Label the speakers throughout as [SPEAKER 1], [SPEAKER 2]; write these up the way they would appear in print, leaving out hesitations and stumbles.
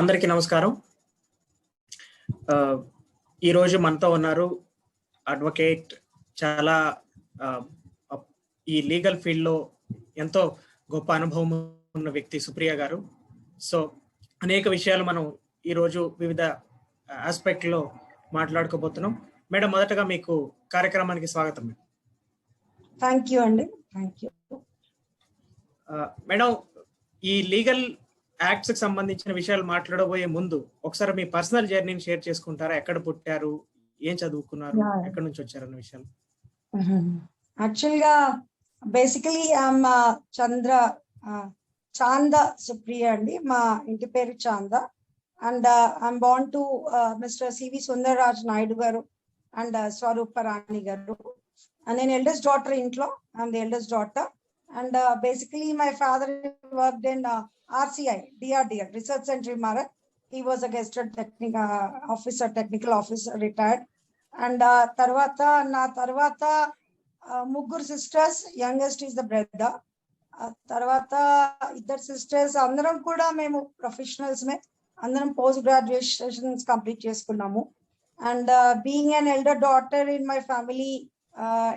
[SPEAKER 1] అందరికీ నమస్కారం. ఈరోజు మనతో ఉన్నారు అడ్వకేట్, చాలా ఈ లీగల్ ఫీల్డ్లో ఎంతో గొప్ప అనుభవం ఉన్న వ్యక్తి సుప్రియ గారు. సో అనేక విషయాలు మనం ఈరోజు వివిధ ఆస్పెక్ట్లో మాట్లాడుకోబోతున్నాం. మేడం, మొదటగా మీకు కార్యక్రమానికి స్వాగతం.
[SPEAKER 2] థ్యాంక్ యూ అండి. థ్యాంక్ యూ
[SPEAKER 1] మేడం, ఈ లీగల్ యాక్ట్స్ కి సంబంధించిన విషయాలు మాట్లాడబోయే ముందు ఒకసారి మీ పర్సనల్ జర్నీని షేర్ చేసుకుంటారా? ఎక్కడ పుట్టారు, ఏం చదువుకున్నారు, ఎక్కడి నుంచి వచ్చారన్న విషయాలు.
[SPEAKER 2] యాక్చువల్ గా బేసికలీ ఐఎమ్ చాంద సుప్రియ అండి. మా ఇంటి పేరు Chanda. And I'm born to mister CV Sundararaj Naidu garu and Swarooparani garu. నేను ఎల్డెస్ట్ డాటర్ ఇంట్లో. I'm the eldest daughter. And basically my father worked in RCI, DRDL, Research Center in Marat. He was a gazetted technical officer, retired. And tarvata mugur sisters, youngest is the brother. Tarvata idhar sisters andaram kuda memu professionals me, andaram post graduations complete cheskunnamu. And being an elder daughter in my family,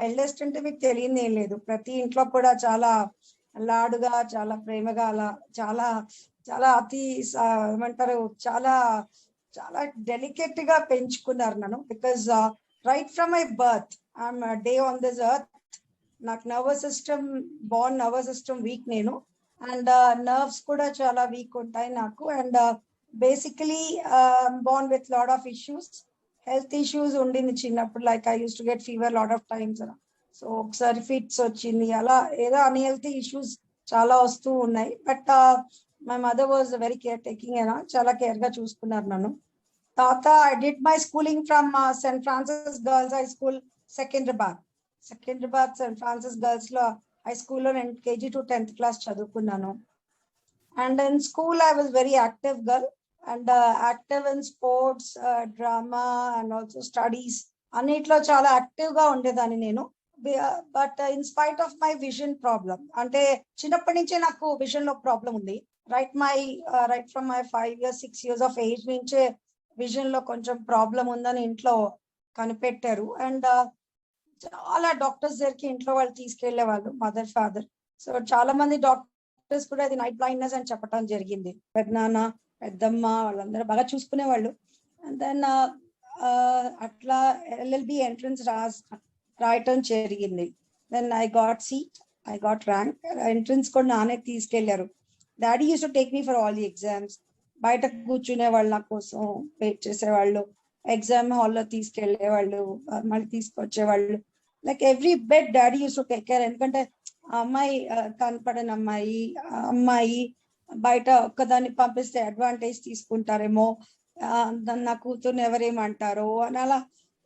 [SPEAKER 2] eldest అంటే మీకు తెలియదే లేదు. ప్రతి ఇంట్లో కూడా చాలా లాడుగా, చాలా ప్రేమగా, అలా చాలా చాలా అతి ఏమంటారు, చాలా చాలా డెలికేట్ గా పెంచుకున్నారు నన్ను. Because right from my birth I'm day on this earth. నాకు నర్వస్ సిస్టమ్ వీక్ నేను. అండ్ నర్వ్స్ కూడా చాలా వీక్ ఉంటాయి నాకు. And basically Born with lot of issues, health issues ఉండింది చిన్నప్పుడు. Like I use to get fever lot of times. So ఒకసారి fits వచ్చింది, అలా ఏదో అన్హెల్తీ ఇష్యూస్ చాలా వస్తూ ఉన్నాయి. But my mother was very care taking, చాలా కేర్ గా చూసుకున్నారు నన్ను. తర్వాత I did my schooling from Saint Francis girls high school, Secunderabad Saint Francis girls లో హై స్కూల్లో నేను KG to 10th class చదువుకున్నాను. And in school I was very active girl. And active in sports, drama and also studies. అన్నిట్లో చాలా active గా ఉండేదాన్ని నేను. But in spite of my vision problem, అంటే చిన్నప్పటి నుంచే నాకు విజన్ లో ప్రాబ్లం ఉంది. Right from my 5 years 6 years of age నుంచే విజన్ లో కొంచెం ప్రాబ్లం ఉందని ఇంట్లో కనిపెట్టారు. అండ్ చాలా డాక్టర్స్ దగ్గరికి ఇంట్లో వాళ్ళు తీసుకెళ్లే వాళ్ళు, మదర్ ఫాదర్. సో చాలా మంది డాక్టర్స్ కూడా అది నైట్ బ్లైండ్నెస్ అని చెప్పడం జరిగింది. పెద్దనాన్న పెద్దమ్మ వాళ్ళందరూ బాగా చూసుకునేవాళ్ళు. అండ్ దెన్ అట్లా LLB ఎంట్రన్స్ రాయటం జరిగింది. Then I got seat, I got rank. Entrance కూడా నానే తీసుకెళ్లారు. Daddy use to take me for all the exams. బయట కూర్చునే వాళ్ళు నా కోసం వెయిట్ చేసేవాళ్ళు. ఎగ్జామ్ హాల్లో తీసుకెళ్లేవాళ్ళు, మళ్ళీ తీసుకొచ్చేవాళ్ళు. Like every bed daddy use to take care. ఎందుకంటే అమ్మాయి కనపడని అమ్మాయి బయట ఒక్కదాన్ని పంపిస్తే అడ్వాంటేజ్ తీసుకుంటారేమో, నా కూతుర్ని ఎవరేమంటారో అని అలా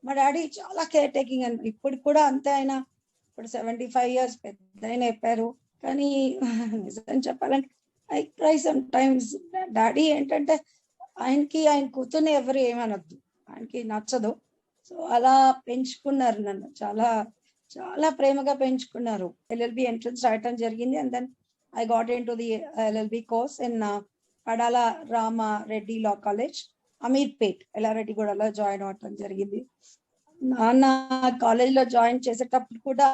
[SPEAKER 2] మా డాడీ చాలా కేర్ టేకింగ్. అని ఇప్పుడు కూడా అంతే. ఆయన ఇప్పుడు 75 years పెద్ద అయిపోయారు. కానీ నిజం చెప్పాలంటే I cry some times. Daddy ఏంటంటే ఆయన కూతుర్ని ఎవరు ఏమనొద్దు, ఆయనకి నచ్చదు. సో అలా పెంచుకున్నారు నన్ను, చాలా చాలా ప్రేమగా పెంచుకున్నారు. LLB ఎంట్రన్స్ రాయటం జరిగింది. And then I got into the LLB course in Padala Rama Reddy Law College, Ameerpet, ఎల్లారెడ్డిగూడలో జాయిన్ అవటం జరిగింది. నాన్న కాలేజ్ లో జాయిన్ చేసేటప్పుడు కూడా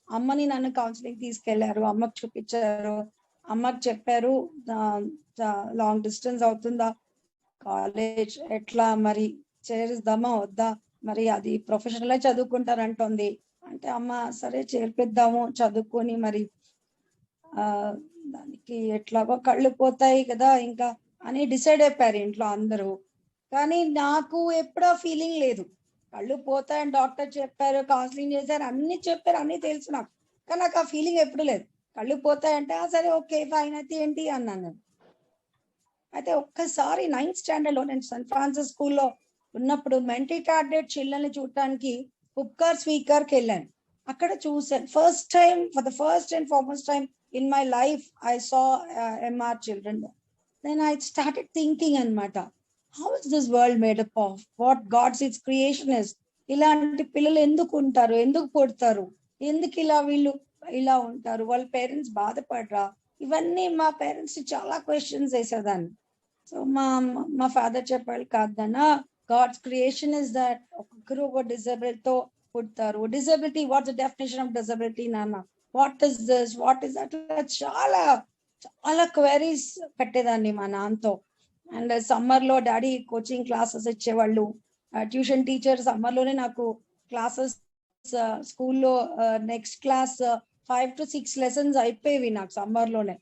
[SPEAKER 2] అమ్మని నన్ను కౌన్సిలింగ్ తీసుకెళ్లారు. అమ్మకు చూపించారు, అమ్మకు చెప్పారు లాంగ్ డిస్టెన్స్ అవుతుందా కాలేజ్, ఎట్లా మరి చేరుద్దామా వద్దా, మరి అది ప్రొఫెషనల్ చదువుకుంటారంటోంది. అంటే అమ్మ సరే చేర్పిద్దాము, చదువుకొని మరి దానికి ఎట్లాగో కళ్ళు పోతాయి కదా ఇంకా అని డిసైడ్ అయిపోయారు ఇంట్లో అందరూ. కానీ నాకు ఎప్పుడో ఫీలింగ్ లేదు. కళ్ళు పోతాయని డాక్టర్ చెప్పారు, కౌన్సిలింగ్ చేశారు, అన్ని చెప్పారు, అన్ని తెలుసు నాకు. కానీ నాకు ఆ ఫీలింగ్ ఎప్పుడు లేదు. కళ్ళు పోతాయంటే సరే ఓకే ఫైన్ అయితే ఏంటి అన్నాను. అయితే ఒక్కసారి 9th standard లో నేను సెయింట్ ఫ్రాన్సిస్ స్కూల్లో ఉన్నప్పుడు మెంటల్ టార్గెట్ చిల్డ్రన్ని చూడటానికి ఉప్కార్ స్వీకార్కి వెళ్ళాను. అక్కడ చూసాను for the first and foremost time in my life I saw MR children. Then I started thinking anamata, how is this world made up of, what God's its creation is. ఇలాంటి పిల్లలు ఎందుకు ఉంటారు, ఎందుకు పుడతారు, ఎందుకు ఇలా వీళ్ళు ఇలా ఉంటారు, వాళ్ళ పేరెంట్స్ బాధపడరా, ఇవన్నీ మా పేరెంట్స్ చాలా క్వశ్చన్స్ వేసేదాన్ని. సో మా ఫాదర్ చెప్పాడు, కాదన్నా, గాడ్స్ క్రియేషన్ ఇస్ దట్ ఒక్కొక్కరు ఒక డిజబిలిటీ తో పుడతారు. Disability, what's the definition of disability నాన్న, what is this, what is అట్లా చాలా చాలా క్వైరీస్ పెట్టేదాన్ని మా నాన్నతో. అండ్ సమ్మర్ లో డాడీ కోచింగ్ క్లాసెస్ ఇచ్చేవాళ్ళు, ట్యూషన్ టీచర్ సమ్మర్ లోనే నాకు క్లాసెస్, స్కూల్లో నెక్స్ట్ క్లాస్ 5 to 6 లెసన్స్ అయిపోయేవి నాకు సమ్మర్ లోనే.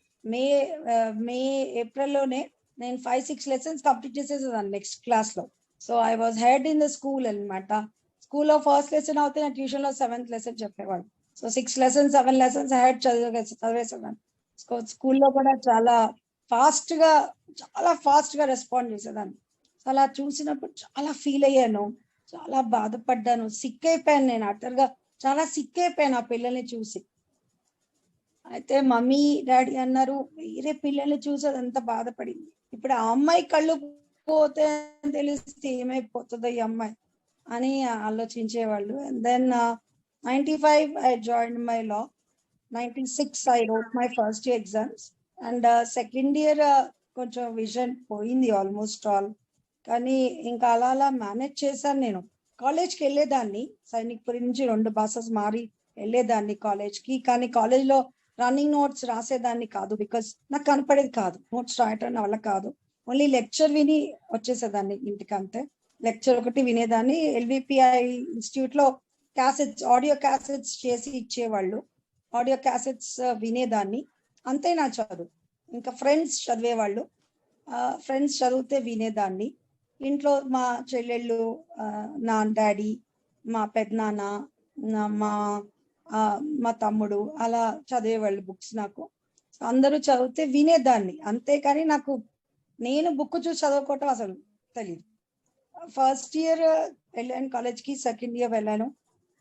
[SPEAKER 2] మే ఏప్రిల్ లోనే నేను 5-6 లెసన్స్ కంప్లీట్ చేసేసేదాన్ని నెక్స్ట్ క్లాస్ లో. So I was head in the school అనమాట. స్కూల్లో ఫస్ట్ లెసన్ అవుతే నా ట్యూషన్ లో 7th లెసన్ చెప్పేవాడు. సో 6 లెసన్స్ 7 లెసన్స్ హెడ్ చదివేసేదాన్ని. స్కూల్లో కూడా చాలా ఫాస్ట్ గా రెస్పాండ్ చేసేదాన్ని. అలా చూసినప్పుడు చాలా ఫీల్ అయ్యాను, చాలా బాధపడ్డాను, సిక్ అయిపోయాను. నేను అటర్గా చాలా సిక్ అయిపోయాను ఆ పిల్లల్ని చూసి. అయితే మమ్మీ డాడీ అన్నారు, వేరే పిల్లల్ని చూసి అదంతా బాధపడింది. ఇప్పుడు ఆ అమ్మాయి కళ్ళు పోతే తెలిస్తే ఏమైపోతుందో ఈ అమ్మాయి అని ఆలోచించేవాళ్ళు. And then 95 I join my law. 96 I wrote my first year exams. And second year కొంచెం విజన్ పోయింది ఆల్మోస్ట్ ఆల్. కానీ ఇంకా అలా మేనేజ్ చేశాను. నేను కాలేజ్కి వెళ్ళేదాన్ని, సైనిక్పురి నుంచి 2 బస్సెస్ మారి వెళ్ళేదాన్ని కాలేజ్కి. కానీ కాలేజ్లో రన్నింగ్ నోట్స్ రాసేదాన్ని కాదు, బికాస్ నాకు కనపడేది కాదు, నోట్స్ రాయటం వల్ల కాదు. ఓన్లీ లెక్చర్ విని వచ్చేసేదాన్ని ఇంటికి, అంతే. లెక్చర్ ఒకటి వినేదాన్ని. ఎల్విపిఐ ఇన్స్టిట్యూట్ లో క్యాసెట్స్, ఆడియో క్యాసెట్స్ చేసి ఇచ్చేవాళ్ళు, ఆడియో క్యాసెట్స్ వినేదాన్ని, అంతే నా చదువు. ఇంకా ఫ్రెండ్స్ చదివేవాళ్ళు, ఫ్రెండ్స్ చదివితే వినేదాన్ని. ఇంట్లో మా చెల్లెళ్ళు, నా డాడీ, మా పెద్దనాన్న, మా తమ్ముడు అలా చదివేవాళ్ళు బుక్స్. నాకు అందరూ చదివితే వినేదాన్ని, అంతేకాని నాకు నేను బుక్ చూసి చదువుకోవటం అసలు తెలియదు. ఫస్ట్ ఇయర్ వెళ్ళాను కాలేజ్కి, సెకండ్ ఇయర్ వెళ్ళాను.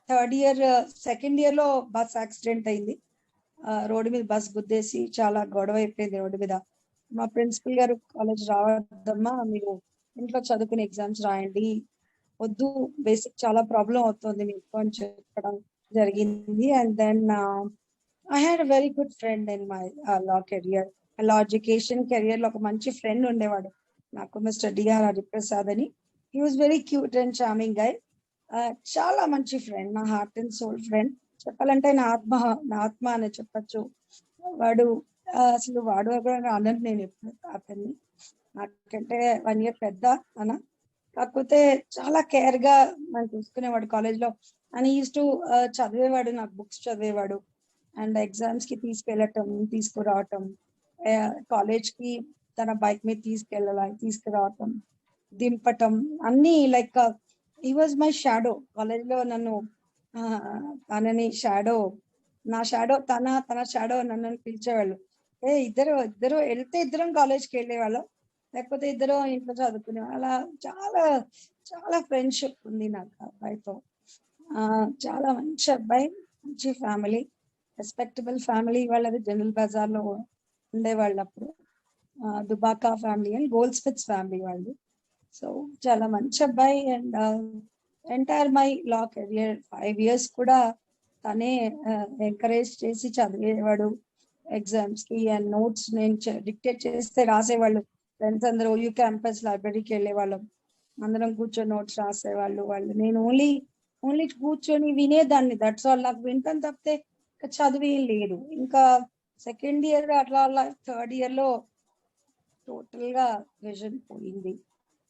[SPEAKER 2] థర్డ్ ఇయర్, సెకండ్ ఇయర్ లో బస్ యాక్సిడెంట్ అయింది. రోడ్డు మీద బస్ గుద్దేసి చాలా గొడవ అయిపోయింది రోడ్డు మీద. మా ప్రిన్సిపల్ గారు, కాలేజ్ రావద్దమ్మా, మీరు ఇంట్లో చదువుకుని ఎగ్జామ్స్ రాయండి, వద్దు, బేసిక్ చాలా ప్రాబ్లం అవుతుంది మీకు అని చెప్పడం జరిగింది. And then I had a very good friend in my law career. Law education career లో ఒక మంచి ఫ్రెండ్ ఉండేవాడు నాకు, మిస్టర్ డిఆర్ హరిప్రసాద్ అని. He was very cute and charming guy. చాలా మంచి ఫ్రెండ్, నా హార్ట్ అండ్ సోల్ ఫ్రెండ్. చెప్పాలంటే నా ఆత్మ అని చెప్పచ్చు. వాడు అసలు వాడు అన్నట్టు నేను ఎప్పుడు అతన్ని, నాకంటే 1 year పెద్ద అన్న, కాకపోతే చాలా కేర్ గా నన్ను చూసుకునేవాడు కాలేజ్ లో. అని యూస్ టు చదివేవాడు, నాకు బుక్స్ చదివేవాడు. అండ్ ఎగ్జామ్స్ కి తీసుకెళ్ళటం, తీసుకురావటం, కాలేజ్ కి తన బైక్ మీద తీసుకురావటం, దింపటం, అన్ని like he was my shadow. College లో నన్ను తనని షాడో, నా షాడో తన షాడో నన్ను పిలిచేవాళ్ళు. ఇద్దరు వెళ్తే ఇద్దరం కాలేజ్కి వెళ్ళేవాళ్ళం, లేకపోతే ఇద్దరు ఇంట్లో చదువుకునే. అలా చాలా చాలా ఫ్రెండ్షిప్ ఉంది నాకు అబ్బాయితో. చాలా మంచి అబ్బాయి, మంచి ఫ్యామిలీ, రెస్పెక్టబుల్ ఫ్యామిలీ. వాళ్ళది జనరల్ బజార్ లో ఉండేవాళ్ళు అప్పుడు. దుబాకా ఫ్యామిలీ అని, గోల్డ్ స్మిత్స్ ఫ్యామిలీ వాళ్ళు. సో చాలా మంచి అబ్బాయి. And entire my law career 5 years కూడా తనే ఎంకరేజ్ చేసి చదివేవాడు ఎగ్జామ్స్ కి. అండ్ నోట్స్ నేను డిక్టేట్ చేస్తే రాసేవాళ్ళు ఫ్రెండ్స్ అందరూ. ఓయూ క్యాంపస్ లైబ్రరీకి వెళ్ళేవాళ్ళం, అందరం కూర్చొని నోట్స్ రాసేవాళ్ళు వాళ్ళు. నేను ఓన్లీ కూర్చొని వినేదాన్ని, దట్స్ ఆల్. నాకు వింటాను తప్పితే చదివి లేదు. ఇంకా సెకండ్ ఇయర్ అట్లా, థర్డ్ ఇయర్ లో టోటల్ గా విజన్ పోయింది.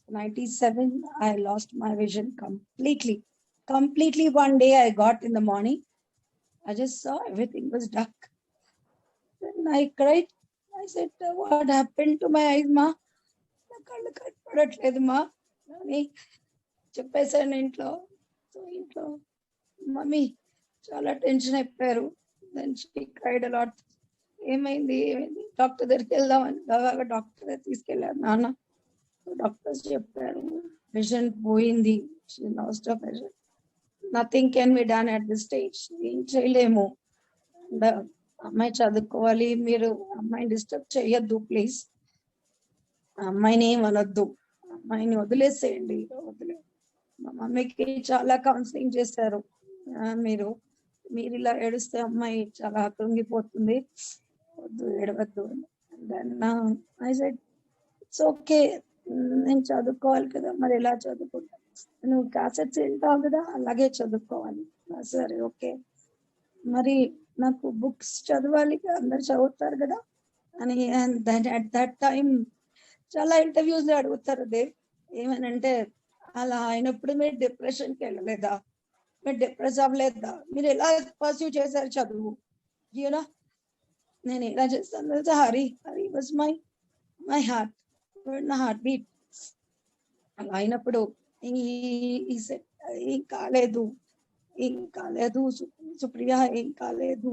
[SPEAKER 2] 97 I lost my vision completely. One day I got in the morning, I just saw everything was dark. Then I cried. I said, what happened to my eyes, ma? నా కళ్ళు కనపడట్లేదు మా అని చెప్పేశాను ఇంట్లో. So ఇంట్లో mummy చాలా tension అయిపోయారు. Then she cried a lot. ఏమైంది డాక్టర్ దగ్గరికి వెళ్దామని బాగా డాక్టర్ తీసుకెళ్ళారు నాన్న. డాక్టర్స్ చెప్పారు విజన్ పోయింది, last of vision, nothing can be done at this stage, ఏం చేయలేము, అమ్మాయి చదువుకోవాలి, మీరు అమ్మాయిని డిస్టర్బ్ చేయొద్దు ప్లీజ్, అమ్మాయిని ఏం అనొద్దు, అమ్మాయిని వదిలేసేయండి. మా మమ్మీకి చాలా కౌన్సిలింగ్ చేశారు, మీరు ఇలా ఏడుస్తే అమ్మాయి చాలా కృంగిపోతుంది, వద్దు ఏడవద్దు. Then I said it's okay, నేను చదువుకోవాలి కదా, మరి ఎలా చదువుకుంటా, నువ్వు క్యాసెట్స్ వింటావు కదా, అలాగే చదువుకోవాలి. సరే ఓకే, మరి నాకు బుక్స్ చదవాలి, అందరు చదువుతారు కదా అని. అండ్ అట్ దట్ టైం చాలా ఇంటర్వ్యూస్ లో అడుగుతారు అదే ఏమనంటే, అలా అయినప్పుడు మీరు డిప్రెషన్కి వెళ్ళలేదా, మీరు డిప్రెస్ అవ్వలేదా, మీరు ఎలా పర్సూ చేశారు చదువు, యూనో నేను ఎలా చేస్తాను తెలుసా, హరి వాజ్ మై హార్ట్, నా హార్ట్ బీట్. అలా అయినప్పుడు ఏం కాలేదు, ఏం కాలేదు సుప్రియ, ఏం కాలేదు,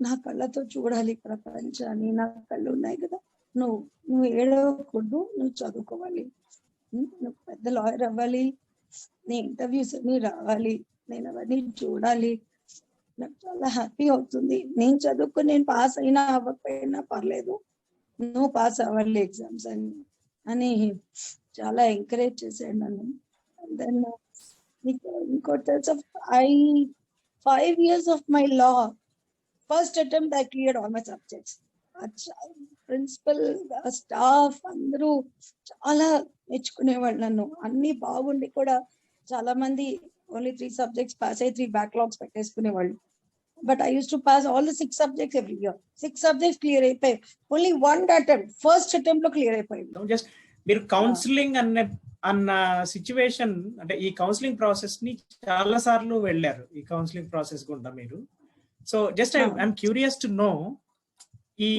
[SPEAKER 2] నా కళ్ళతో చూడాలి ప్రపంచాన్ని, నా కళ్ళు ఉన్నాయి కదా, నువ్వు ఏడవకూడదు, నువ్వు చదువుకోవాలి, నువ్వు పెద్ద లాయర్ అవ్వాలి, నీ ఇంటర్వ్యూస్ అన్ని రావాలి, నేను అవన్నీ చూడాలి, నాకు చాలా హ్యాపీ అవుతుంది, నేను చదువుకుని నేను పాస్ అయినా అవ్వకపోయినా పర్లేదు, నువ్వు పాస్ అవ్వాలి ఎగ్జామ్స్ అని చాలా ఎంకరేజ్ చేశాడు నన్ను. దెన్ ఇంకోటి తెలుసా, 5 years of my law, first attempt I cleared all my subjects. Principal, staff అందరూ చాలా మెచ్చుకునేవాళ్ళు నన్ను. అన్ని బాగుండి కూడా చాలా మంది ఓన్లీ 3 subjects పాస్ అయ్యి 3 backlogs పెట్టేసుకునేవాళ్ళు. But I use to pass all the 6 subjects every year. 6 subjects clear అయిపోయాయి. ఓన్లీ 1 attempt, ఫస్ట్ అటెంప్ట్ లో క్లియర్ అయిపోయింది.
[SPEAKER 1] జస్ట్ మీరు కౌన్సిలింగ్ అన్న సిచ్యువేషన్, అంటే ఈ కౌన్సిలింగ్ ప్రాసెస్ ని చాలా సార్లు వెళ్ళారు, ఈ కౌన్సిలింగ్ ప్రాసెస్ గుండా మీరు. So just I'm curious to know, ఈ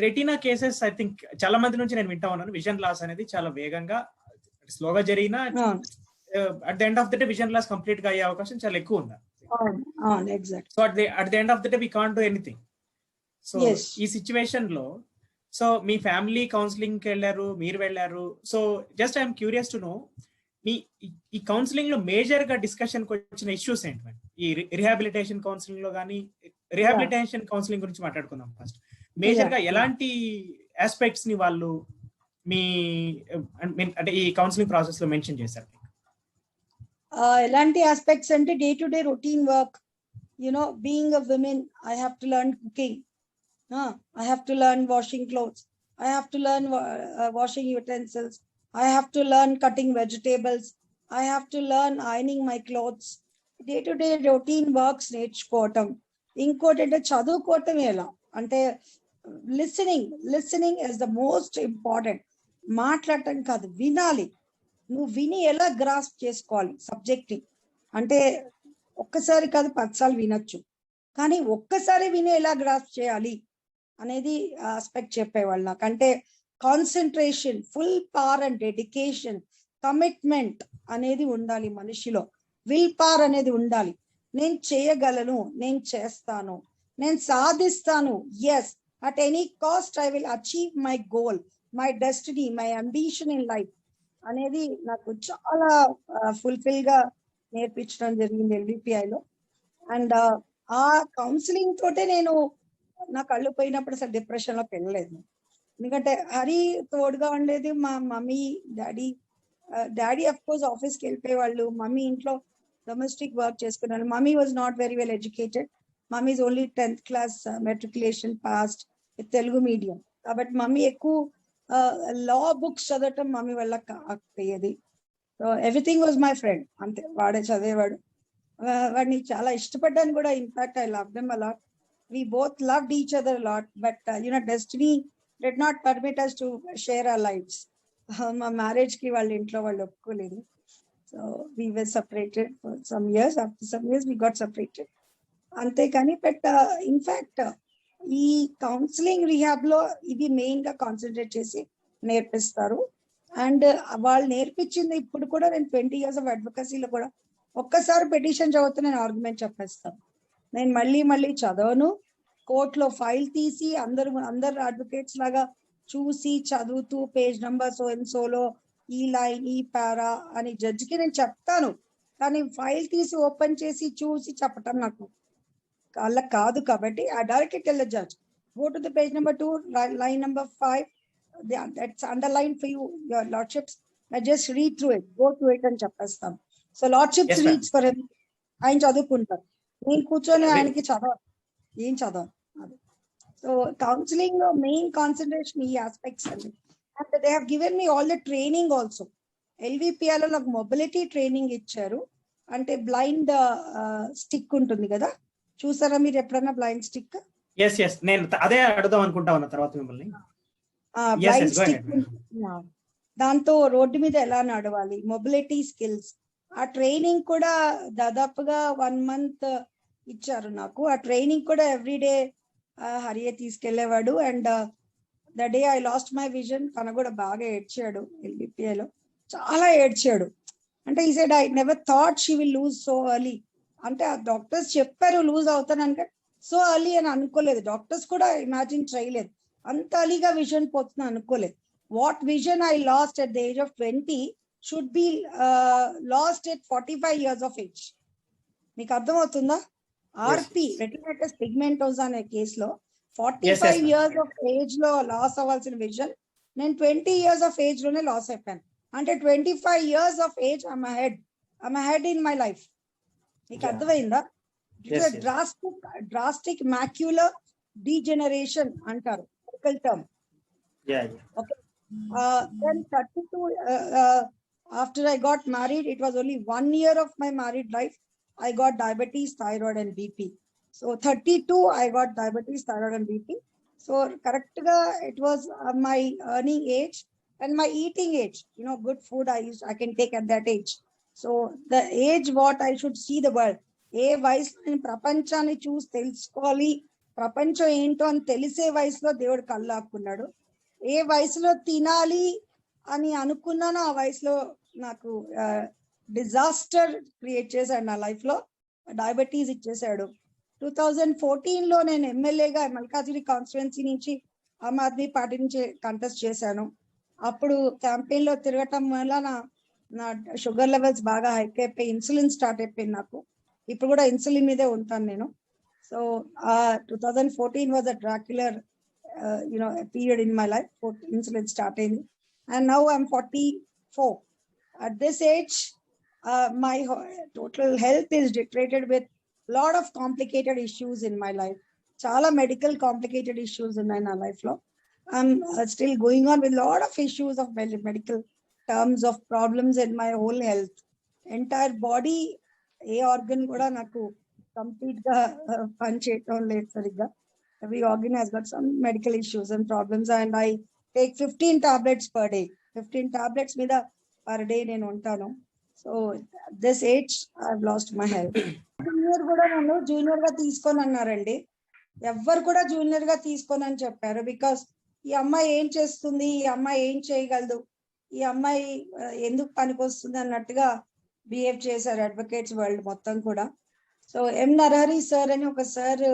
[SPEAKER 1] రెటీనా కేసెస్ ఐ థింక్ చాలా మంది నుంచి నేను వింటా ఉన్నాను, విజన్ లాస్ అనేది చాలా వేగంగా స్లోగా జరిగినా at the end of the day vision loss complete గా అయ్యే అవకాశం చాలా ఎక్కువ ఉంది. So at the end of the day we can't do anything. So ఈ సిచ్యువేషన్ లో, సో మీ ఫ్యామిలీ కౌన్సిలింగ్ కి వెళ్ళారు, మీరు వెళ్ళారు. So just I'm curious to know, ఈ కౌన్సిలింగ్ లో మేజర్ గా డిస్కషన్ వచ్చిన ఇష్యూస్ ఏంటి? ఈ రిహాబిలిటేషన్ కౌన్సిలింగ్ లో కానీ, రిహాబిలిటేషన్ కౌన్సిలింగ్ గురించి మాట్లాడుకుందాం ఫస్ట్. మేజర్ గా ఎలాంటి ఆస్పెక్ట్స్ ని వాళ్ళు మీ అంటే ఈ కౌన్సిలింగ్ ప్రాసెస్ లో మెన్షన్ చేశారు?
[SPEAKER 2] ఎలాంటి ఆస్పెక్ట్స్ అంటే, day to day routine work, being a women, I have to learn cooking, I have to learn washing clothes, I have to learn washing utensils, I have to learn cutting vegetables, I have to learn ironing my clothes. Day to day routine works నేర్చుకోవటం. ఇంకోటి అంటే చదువుకోవటం ఎలా అంటే, listening is the most important. మాట్లాడటం కాదు, వినాలి. నువ్వు విని ఎలా గ్రాస్ప్ చేసుకోవాలి సబ్జెక్ట్ ని అంటే, ఒక్కసారి కాదు 10 సార్లు వినొచ్చు, కానీ ఒక్కసారి విని ఎలా గ్రాస్ప్ చేయాలి అనేది ఆస్పెక్ట్ చెప్పేవాళ్ళు నాకు. అంటే concentration, full power and dedication, commitment అనేది ఉండాలి మనిషిలో, విల్ పవర్ అనేది ఉండాలి. నేను చేయగలను, నేను చేస్తాను, నేను సాధిస్తాను, yes at any cost I will achieve my goal, my destiny, my ambition in life అనేది నాకు చాలా ఫుల్ఫిల్ గా నేర్పించడం జరిగింది LVPIలో. అండ్ ఆ కౌన్సిలింగ్ తోటే నేను నా కళ్ళు పోయినప్పుడు అసలు డిప్రెషన్ లోకి వెళ్ళలేదు. ఎందుకంటే హరి తోడుగా ఉండేది, మా మమ్మీ, డాడీ అఫ్ కోర్స్ ఆఫీస్కి వెళ్ళిపోయేవాళ్ళు, మమ్మీ ఇంట్లో డొమెస్టిక్ వర్క్ చేసుకున్నాను. Mummy was not very well educated, mummy is only 10th class matriculation passed with Telugu medium. కాబట్టి మమ్మీ ఎక్కువ లా బుక్స్ చదవటం మమ్మీ వల్ల కాకపోయేది. So everything was my friend, అంతే, వాడే చదివేవాడు. వాడిని చాలా ఇష్టపడ్డాను కూడా. In fact I love them a lot. We both loved each other a lot, but destiny did not permit us to share our lives. మా మ్యారేజ్ కి వాళ్ళ ఇంట్లో వాళ్ళు ఒప్పుకోలేదు. So we were separated for some years. After some years we got separated. అంతేకాని but in fact ఈ counselling rehab లో ఇది మెయిన్ గా కాన్సన్ట్రేట్ చేసి నేర్పిస్తారు. అండ్ వాళ్ళు నేర్పించింది ఇప్పుడు కూడా నేను 20 years of అడ్వకసీలో కూడా ఒక్కసారి పిటిషన్ చదివితే నేను ఆర్గ్యుమెంట్ చెప్పేస్తాను. నేను మళ్ళీ చదవను. కోర్టులో ఫైల్ తీసి అందరు అడ్వకేట్స్ లాగా చూసి చదువుతూ page number so and solo ఈ లైన్ ఈ పారా అని జడ్జికి నేను చెప్తాను. కానీ ఫైల్ తీసి ఓపెన్ చేసి చూసి చెప్పటం నాకు అలా కాదు. కాబట్టి I directly tell the judge, go to the page number 2, line number 5, that's underlined for you, your lordships. I just read through it, go through it అని చెప్పేస్తాం. So lordships reads for him, ఆయన చదువుకుంటారు, నేను కూర్చొని ఆయనకి చదవాలి. So counselling లో main concentration ఈ ఆస్పెక్ట్స్ అండి. And they have given me all the training also. LVPL లో నాకు మొబిలిటీ ట్రైనింగ్ ఇచ్చారు. అంటే బ్లైండ్ స్టిక్ ఉంటుంది కదా, చూసారా మీరు ఎప్పుడన్నా బ్లైండ్ స్టిక్?
[SPEAKER 1] ఎస్ నేను అదే అడుగుదాం అనుకుంటా ఉన్నా తర్వాత మిమ్మల్ని.
[SPEAKER 2] బ్లైండ్ స్టిక్ దాంతో రోడ్డు మీద ఎలా నడవాలి, మొబిలిటీ స్కిల్స్, ఆ ట్రైనింగ్ కూడా దాదాపుగా 1 month ఇచ్చారు నాకు. ఆ ట్రైనింగ్ కూడా ఎవ్రీడే హరియే తీసుకెళ్లేవాడు. And the day I lost my vision తన కూడా బాగా ఏడ్చాడు, ఎల్బిపిఐలో చాలా ఏడ్చాడు. అంటే ఈ side I never thought she will lose so early. అంటే ఆ డాక్టర్స్ చెప్పారు లూజ్ అవుతానంటే సో ఎర్లీ అని అనుకోలేదు. డాక్టర్స్ కూడా ఇమాజిన్ చేయలేదు అంత ఎర్లీగా విజన్ పోతున్నా అనుకోలేదు. What vision I last at the age of 20 should be last at 45 years of age. మీకు అర్థమవుతుందా? ఆర్పి రెటినైటిస్ పిగ్మెంటోసా అనే కేసులో 45 years of age లో లాస్ అవ్వాల్సిన విజన్ నేను 20 years of age లోనే లాస్ అయిపోయాను. అంటే 25 years of age I'm ahead in my life. మీకు అర్థమైందా? డ్రాస్టిక్ మాక్యులర్ డీజెనరేషన్ అంటారు medical term. Okay. Then 32 after I got married, it was only 1 year of my married life I got diabetes, thyroid and BP. So 32 I got diabetes, thyroid and BP. So correct ga it was my earning age and my eating age. You know, good food I can take at that age. So the age what I should see the world. ఏ వయసులో నేను ప్రపంచాన్ని చూసి తెలుసుకోవాలి, ప్రపంచం ఏంటో అని తెలిసే వయసులో దేవుడు కళ్ళాక్కున్నాడు. ఏ వయసులో తినాలి అని అనుకున్నానో ఆ వయసులో నాకు డిజాస్టర్ క్రియేట్ చేశాడు నా లైఫ్ లో. డయాబెటీస్ ఇచ్చేసాడు. 2014 లో నేను ఎమ్మెల్యేగా మల్కాజిగిరి కాన్స్టిట్యుయెన్సీ నుంచి ఆమ్ ఆద్మీ పార్టీ నుంచి కంటెస్ట్ చేశాను. అప్పుడు క్యాంపెయిన్ లో తిరగటం వల్ల నా షుగర్ లెవెల్స్ బాగా హైక్ అయిపోయి ఇన్సులిన్ స్టార్ట్ అయిపోయింది నాకు. ఇప్పుడు కూడా ఇన్సులిన్ మీదే ఉంటాను నేను. So 2014 was a dracular period in my life. Insulin start అయింది. And now I'm 44. At this age, my total health is deteriorated with lot of complicated issues in my life. Chala medical complicated issues in my life lo. I'm still going on with lot of issues of medical terms of problems in my whole health. Entire body, a organ kuda naku complete ga pancheyatam ledhu sarigga. Every organ has got some medical issues and problems, and I take 15 tablets per day. 15 tablets mida per day నేను ఉంటాను. So this age I have lost my health. Junior కూడా నన్ను junior గా తీసుకొని అన్నారండి. ఎవ్వరు కూడా junior గా తీసుకొని అని చెప్పారు. బికాస్ ఈ అమ్మాయి ఏం చేస్తుంది, ఈ అమ్మాయి ఏం చేయగలదు, ఈ అమ్మాయి ఎందుకు పనికొస్తుంది అన్నట్టుగా బిహేవ్ చేశారు అడ్వకేట్స్ వరల్డ్ మొత్తం కూడా. సో ఎం నరహరి సార్ అని ఒక సార్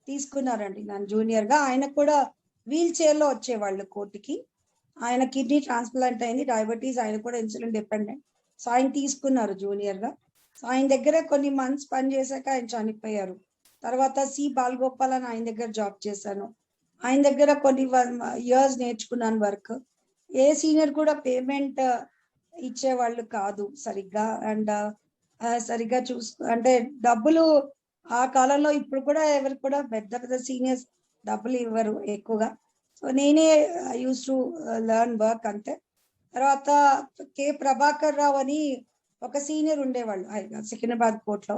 [SPEAKER 2] తీసుకున్నారండి నన్ను జూనియర్ గా. ఆయన కూడా వీల్ చైర్ లో వచ్చేవాళ్ళు కోర్టుకి. ఆయన కిడ్నీ ట్రాన్స్ప్లాంట్ అయింది, డయాబెటీస్, ఆయన కూడా ఇన్సులిన్ డిపెండెంట్. సో ఆయన తీసుకున్నారు జూనియర్ గా. సో ఆయన దగ్గర కొన్ని మంత్స్ పని చేశాక ఆయన చనిపోయారు. తర్వాత సి బాలగోపాల్ అని ఆయన దగ్గర జాబ్ చేశాను. ఆయన దగ్గర కొన్ని ఇయర్స్ నేర్చుకున్నాను వర్క్. ఏ సీనియర్ కూడా పేమెంట్ ఇచ్చేవాళ్ళు కాదు సరిగ్గా. అండ్ సరిగ్గా అంటే డబ్బులు ఆ కాలంలో, ఇప్పుడు కూడా ఎవరు కూడా పెద్ద పెద్ద సీనియర్స్ డబ్బులు ఇవ్వరు ఎక్కువగా. సో నేనే యూస్ టు లెర్న్ వర్క్ అంతే. తర్వాత కె ప్రభాకర్ రావు అని ఒక సీనియర్ ఉండేవాళ్ళు సికింద్రాబాద్ కోర్టులో.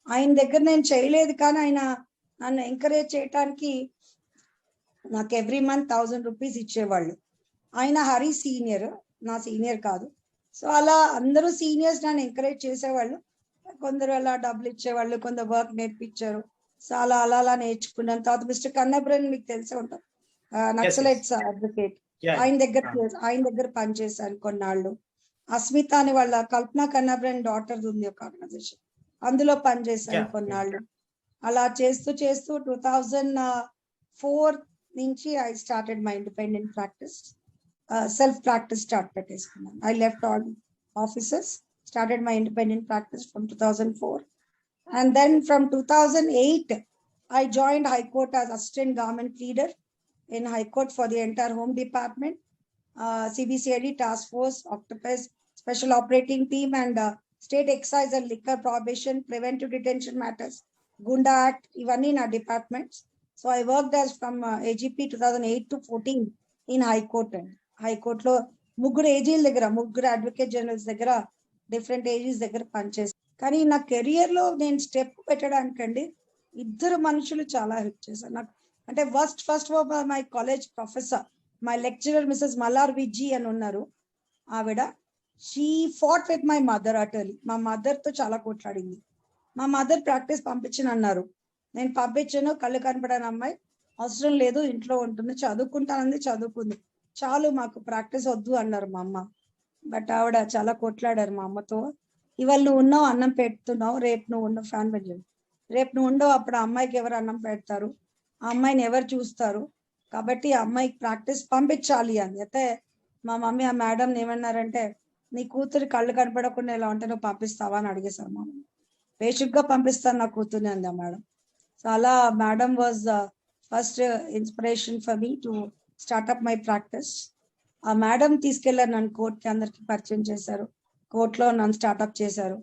[SPEAKER 2] ఆయన దగ్గర నేను చేయలేదు, కానీ ఆయన నన్ను ఎంకరేజ్ చేయటానికి నాకు ఎవ్రీ మంత్ 1000 రూపీస్ ఇచ్చేవాళ్ళు. ఆయన హరి సీనియర్, నా సీనియర్ కాదు. సో అలా అందరూ సీనియర్స్ నన్ను ఎంకరేజ్ చేసేవాళ్ళు. కొందరు అలా డబ్బులు ఇచ్చేవాళ్ళు, కొందరు వర్క్ నేర్పించారు. సో అలా నేర్చుకున్నాను. తర్వాత మిస్టర్ కన్నబ్రన్ మీకు తెలిసే ఉంటారు, నక్సలైట్స్ అడ్వకేట్. ఆయన దగ్గర పనిచేశాను కొన్నాళ్ళు. అస్మిత అని వాళ్ళ కల్పన కన్నబ్రన్ డాటర్ ఉంది ఒక ఆర్గనైజేషన్, అందులో పనిచేశాను కొన్నాళ్ళు. అలా చేస్తూ 2004 నుంచి I started my independent practice. Self practice start పెట్టేసుకున్నాను. I left all offices, started my independent practice from 2004. And then from 2008, I joined High Court as Assistant Government Pleader in High Court for the entire Home Department, CBCID Task Force, Octopus, Special Operating Team, and State Excise and Liquor Prohibition, Preventive Detention Matters, Gunda Act, even in our departments. So I worked as from AGP 2008 to 14 in High Court. హైకోర్టులో ముగ్గురు advocate generals దగ్గర different ages దగ్గర పనిచేసి, కానీ నా career లో నేను step పెట్టడానికండి ఇద్దరు మనుషులు చాలా హెల్ప్ చేశారు నాకు. అంటే first my college professor, my lecturer Mrs Mallar Viji అని ఉన్నారు. ఆవిడ she fought with my mother utterly. మా మదర్ తో చాలా కొట్లాడింది. మా మదర్ ప్రాక్టీస్ పంపించను, నేను పంపించాను. కళ్ళు కనపడని అమ్మాయి, అవసరం లేదు, ఇంట్లో ఉంటుంది, చదువుకుంటానంది, చదువుకుంది, చాలు మాకు ప్రాక్టీస్ వద్దు అన్నారు మా అమ్మ. బట్ ఆవిడ చాలా కొట్లాడారు మా అమ్మతో. ఇవాళ నువ్వు ఉన్నావు, అన్నం పెడుతున్నావు, రేపు నువ్వు ఉండవు, ఫ్యాన్ బెంజన్, రేపు నువ్వు ఉండవు, అప్పుడు ఆ అమ్మాయికి ఎవరు అన్నం పెడతారు, ఆ అమ్మాయిని ఎవరు చూస్తారు, కాబట్టి ఆ అమ్మాయికి ప్రాక్టీస్ పంపించాలి అని. అయితే మా మమ్మీ ఆ మేడం ఏమన్నారంటే, నీ కూతురు కళ్ళు కనపడకుండా ఎలా ఉంటే నువ్వు పంపిస్తావా అని అడిగేశారు మా మమ్మీ. బేసిక్ గా పంపిస్తాను నా కూతుర్ని అంది ఆ మేడం. సో అలా madam was first inspiration for me to start up my practice. ఆ మేడం తీసుకెళ్లారు నన్ను కోర్టుకి, అందరికి పరిచయం చేశారు, కోర్టులో నన్ను స్టార్ట్అప్ చేశారు.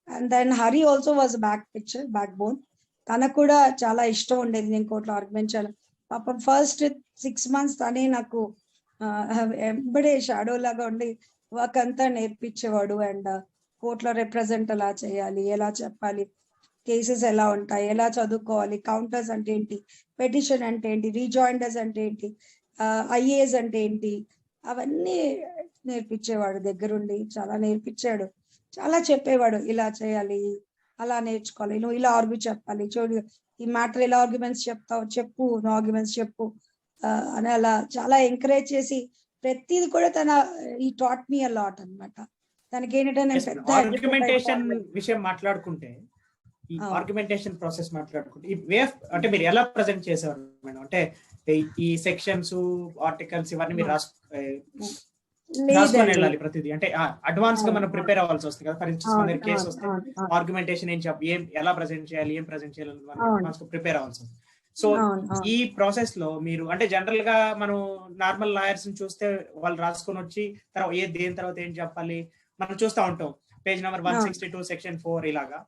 [SPEAKER 2] And then Hari also was backbone. తనకు కూడా చాలా ఇష్టం ఉండేది నేను కోర్టులో ఆర్గ్యుమెంట్ చేయాలి. పాపం ఫస్ట్ 6 months తనే నాకు ఎంబడే షాడో లాగా ఉండి వర్క్ అంతా నేర్పించేవాడు. అండ్ కోర్టులో రిప్రజెంట్ ఎలా చేయాలి, ఎలా చెప్పాలి, కేసెస్ ఎలా ఉంటాయి, ఎలా చదువుకోవాలి, కౌంటర్స్ అంటే ఏంటి, పెటిషన్ అంటే ఏంటి, రీజాయిండర్స్ అంటే ఏంటి, ఐఏఎస్ అంటే ఏంటి, అవన్నీ నేర్పించేవాడు దగ్గరుండి. చాలా నేర్పించాడు, చాలా చెప్పేవాడు, ఇలా చేయాలి, అలా నేర్చుకోవాలి, నువ్వు ఇలా ఆర్గ్యూ చెప్పాలి, చూడు ఈ మ్యాటర్ ఎలా ఆర్గ్యుమెంట్స్ చెప్తావు చెప్పు, నువ్వు ఆర్గ్యుమెంట్స్ చెప్పు అని అలా చాలా ఎంకరేజ్ చేసి ప్రతిది కూడా తన ఈ టాట్ మీ అ లాట్ అనమాట. తనకి ఏంటంటే నేను పెద్ద
[SPEAKER 1] ఆర్గ్యుమెంటేషన్ విషయం మాట్లాడుకుంటే, ఈ ఆర్గ్యుమెంటేషన్ ప్రాసెస్ మాట్లాడుకుంటే ఈ వే అంటే మీరు ఎలా ప్రజెంట్ చేసేవారు మేడం? అంటే ఈ సెక్షన్స్, ఆర్టికల్స్ ఇవన్నీ మీరు రాసుకొని వెళ్ళాలి ప్రతిదీ, అంటే అడ్వాన్స్ గా మనం ప్రిపేర్ అవ్వాల్సి వస్తుంది కదా. ఫర్ ఇన్స్టెన్స్ కేసు వస్తే ఆర్గ్యుమెంటేషన్ ఏం ఎలా ప్రజెంట్ చేయాలి, ఏం ప్రజెంట్ చేయాలని అడ్వాన్స్ గా ప్రిపేర్ అవ్వాల్సి వస్తుంది. సో ఈ ప్రాసెస్ లో మీరు అంటే జనరల్ గా మనం నార్మల్ లాయర్స్ ని చూస్తే వాళ్ళు రాసుకొని వచ్చి తర్వాత దేని తర్వాత ఏం చెప్పాలి మనం చూస్తూ ఉంటాం, పేజ్ నెంబర్ 162 సెక్షన్ 4 ఇలాగా.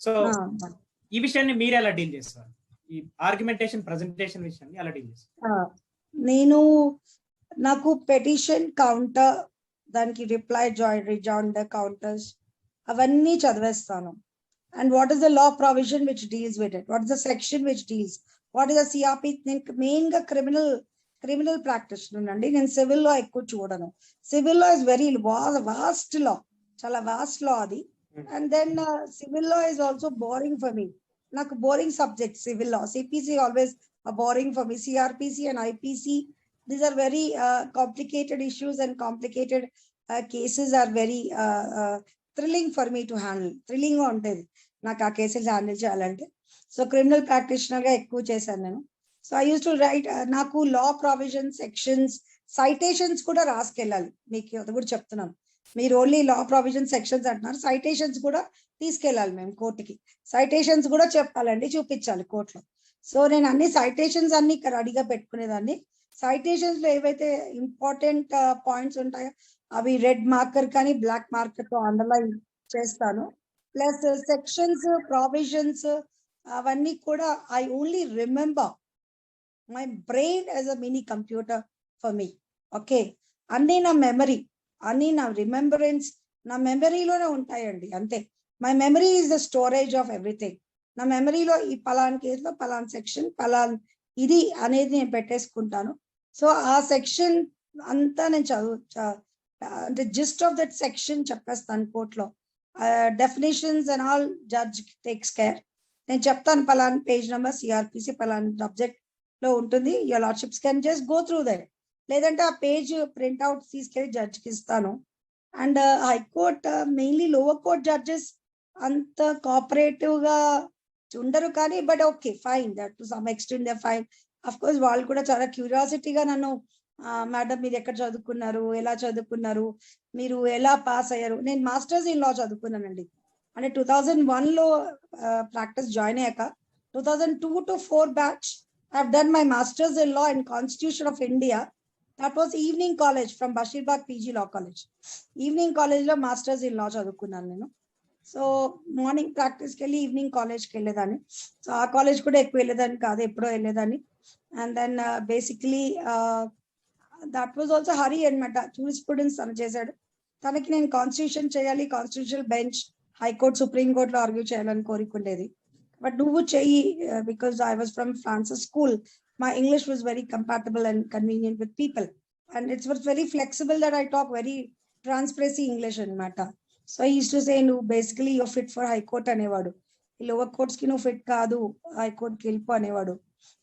[SPEAKER 1] సో ఈ విషయాన్ని మీరు ఎలా డీల్ చేస్తారు? ఈ ఆర్గ్యుమెంటేషన్ ప్రెజెంటేషన్ విషయాన్ని ఎలా డీల్ చేస్తారు?
[SPEAKER 2] నాకు పెటిషన్, కౌంటర్, దానికి రిప్లై, రిజాయిండర్, కౌంటర్స్ అవన్నీ చదివేస్తాను. And what is the law provision which deals with it, what is the section which deals, what is the CRP. నేను మెయిన్ గా క్రిమినల్ ప్రాక్టీషనర్ అండి, నేను సివిల్ లా ఎక్కువ చూడను. Civil law is very vast law, చాలా vast law అది. And then civil law is also boring for me, నాకు boring subject civil law. CPC always boring for me. CrPC and IPC, these are very complicated issues, and complicated cases are very thrilling for me to handle. Thrilling గా ఉంటుంది నాకు ఆ cases handle చేయాలంటే. So criminal practitioner గా ఎక్కువ చేశాను నేను. So I use to right, నాకు లా ప్రొవిజన్, సెక్షన్స్, సైటేషన్స్ కూడా రాసుకెళ్ళాలి. మీకు అది కూడా చెప్తున్నాను, మీరు ఓన్లీ లా ప్రొవిజన్ సెక్షన్స్ అంటున్నారు, సైటేషన్స్ కూడా తీసుకెళ్ళాలి మేము కోర్టుకి. సైటేషన్స్ కూడా చెప్పాలండి, చూపించాలి కోర్టులో. సో నేను అన్ని సైటేషన్స్ అన్ని రెడీగా పెట్టుకునేదాన్ని. సైటేషన్స్ లో ఏవైతే ఇంపార్టెంట్ పాయింట్స్ ఉంటాయో అవి రెడ్ మార్కర్ కానీ బ్లాక్ మార్కర్ తో అండర్లైన్ చేస్తాను. ప్లస్ సెక్షన్స్, ప్రొవిజన్స్ అవన్నీ కూడా I only remember. My brain as a mini computer for me. Okay, అన్ని నా మెమరీ, అన్ని నా రిమెంబరెన్స్ నా మెమరీలోనే ఉంటాయండి, అంతే. My memory is the storage of everything. నా మెమరీలో ఈ పలాన్ కేసులో పలాన్ సెక్షన్, పలాన్ ఇది అనేది నేను పెట్టేసుకుంటాను. సో ఆ సెక్షన్ అంతా నేను అంటే జిస్ట్ ఆఫ్ దట్ సెక్షన్ చెప్పేస్తాను కోర్టులో. Definitions and all judge takes care. నేను చెప్తాను పలాన్ పేజ్ నెంబర్ సిఆర్పిసి పలాన్ సబ్జెక్ట్ లో ఉంటుంది, your lordships can just go through that. లేదంటే ఆ పేజ్ ప్రింట్అవుట్ తీసుకెళ్లి జడ్జ్కి ఇస్తాను. And high court, mainly lower court judges అంత కోఆపరేటివ్ గా ఉండరు, కానీ but okay fine, that to some extent they fine. Of course వాళ్ళు కూడా చాలా క్యూరియాసిటీగా నన్ను, మేడం మీరు ఎక్కడ చదువుకున్నారు, ఎలా చదువుకున్నారు, మీరు ఎలా పాస్ అయ్యారు. నేను మాస్టర్స్ ఇన్ లా చదువుకున్నానండి, అంటే 2001 లో ప్రాక్టీస్ జాయిన్ అయ్యాక 2002 to 4 batch I have done my masters in law in constitution of India. That was evening college from Basheerbagh PG law college. Evening college లో మాస్టర్స్ ఇన్ లా చదువుకున్నాను నేను. So morning ప్రాక్టీస్కి వెళ్ళి evening కాలేజ్కి వెళ్ళేదాన్ని. So ఆ college కూడా ఎక్కువ వెళ్ళేదాన్ని కాదు, ఎప్పుడో వెళ్ళేదాన్ని. And then basically that was also Hari అనమాట, జూరిస్ప్రుడెన్స్ తను చేశాడు. తనకి నేను కాన్స్టిట్యూషన్ చేయాలి, కాన్స్టిట్యూషనల్ బెంచ్, హైకోర్టు, సుప్రీం కోర్టులో ఆర్గ్యూ చేయాలని కోరుకుండేది. బట్ నువ్వు చెయ్యి, because I was from Francis school, my English was very compatible and convenient with people, and it was very flexible that I talk very transparency English anamata. So I used to say, no, basically you're fit for high court anevadu, lower courts ki no fit kaadu, high court ki helpo anevadu.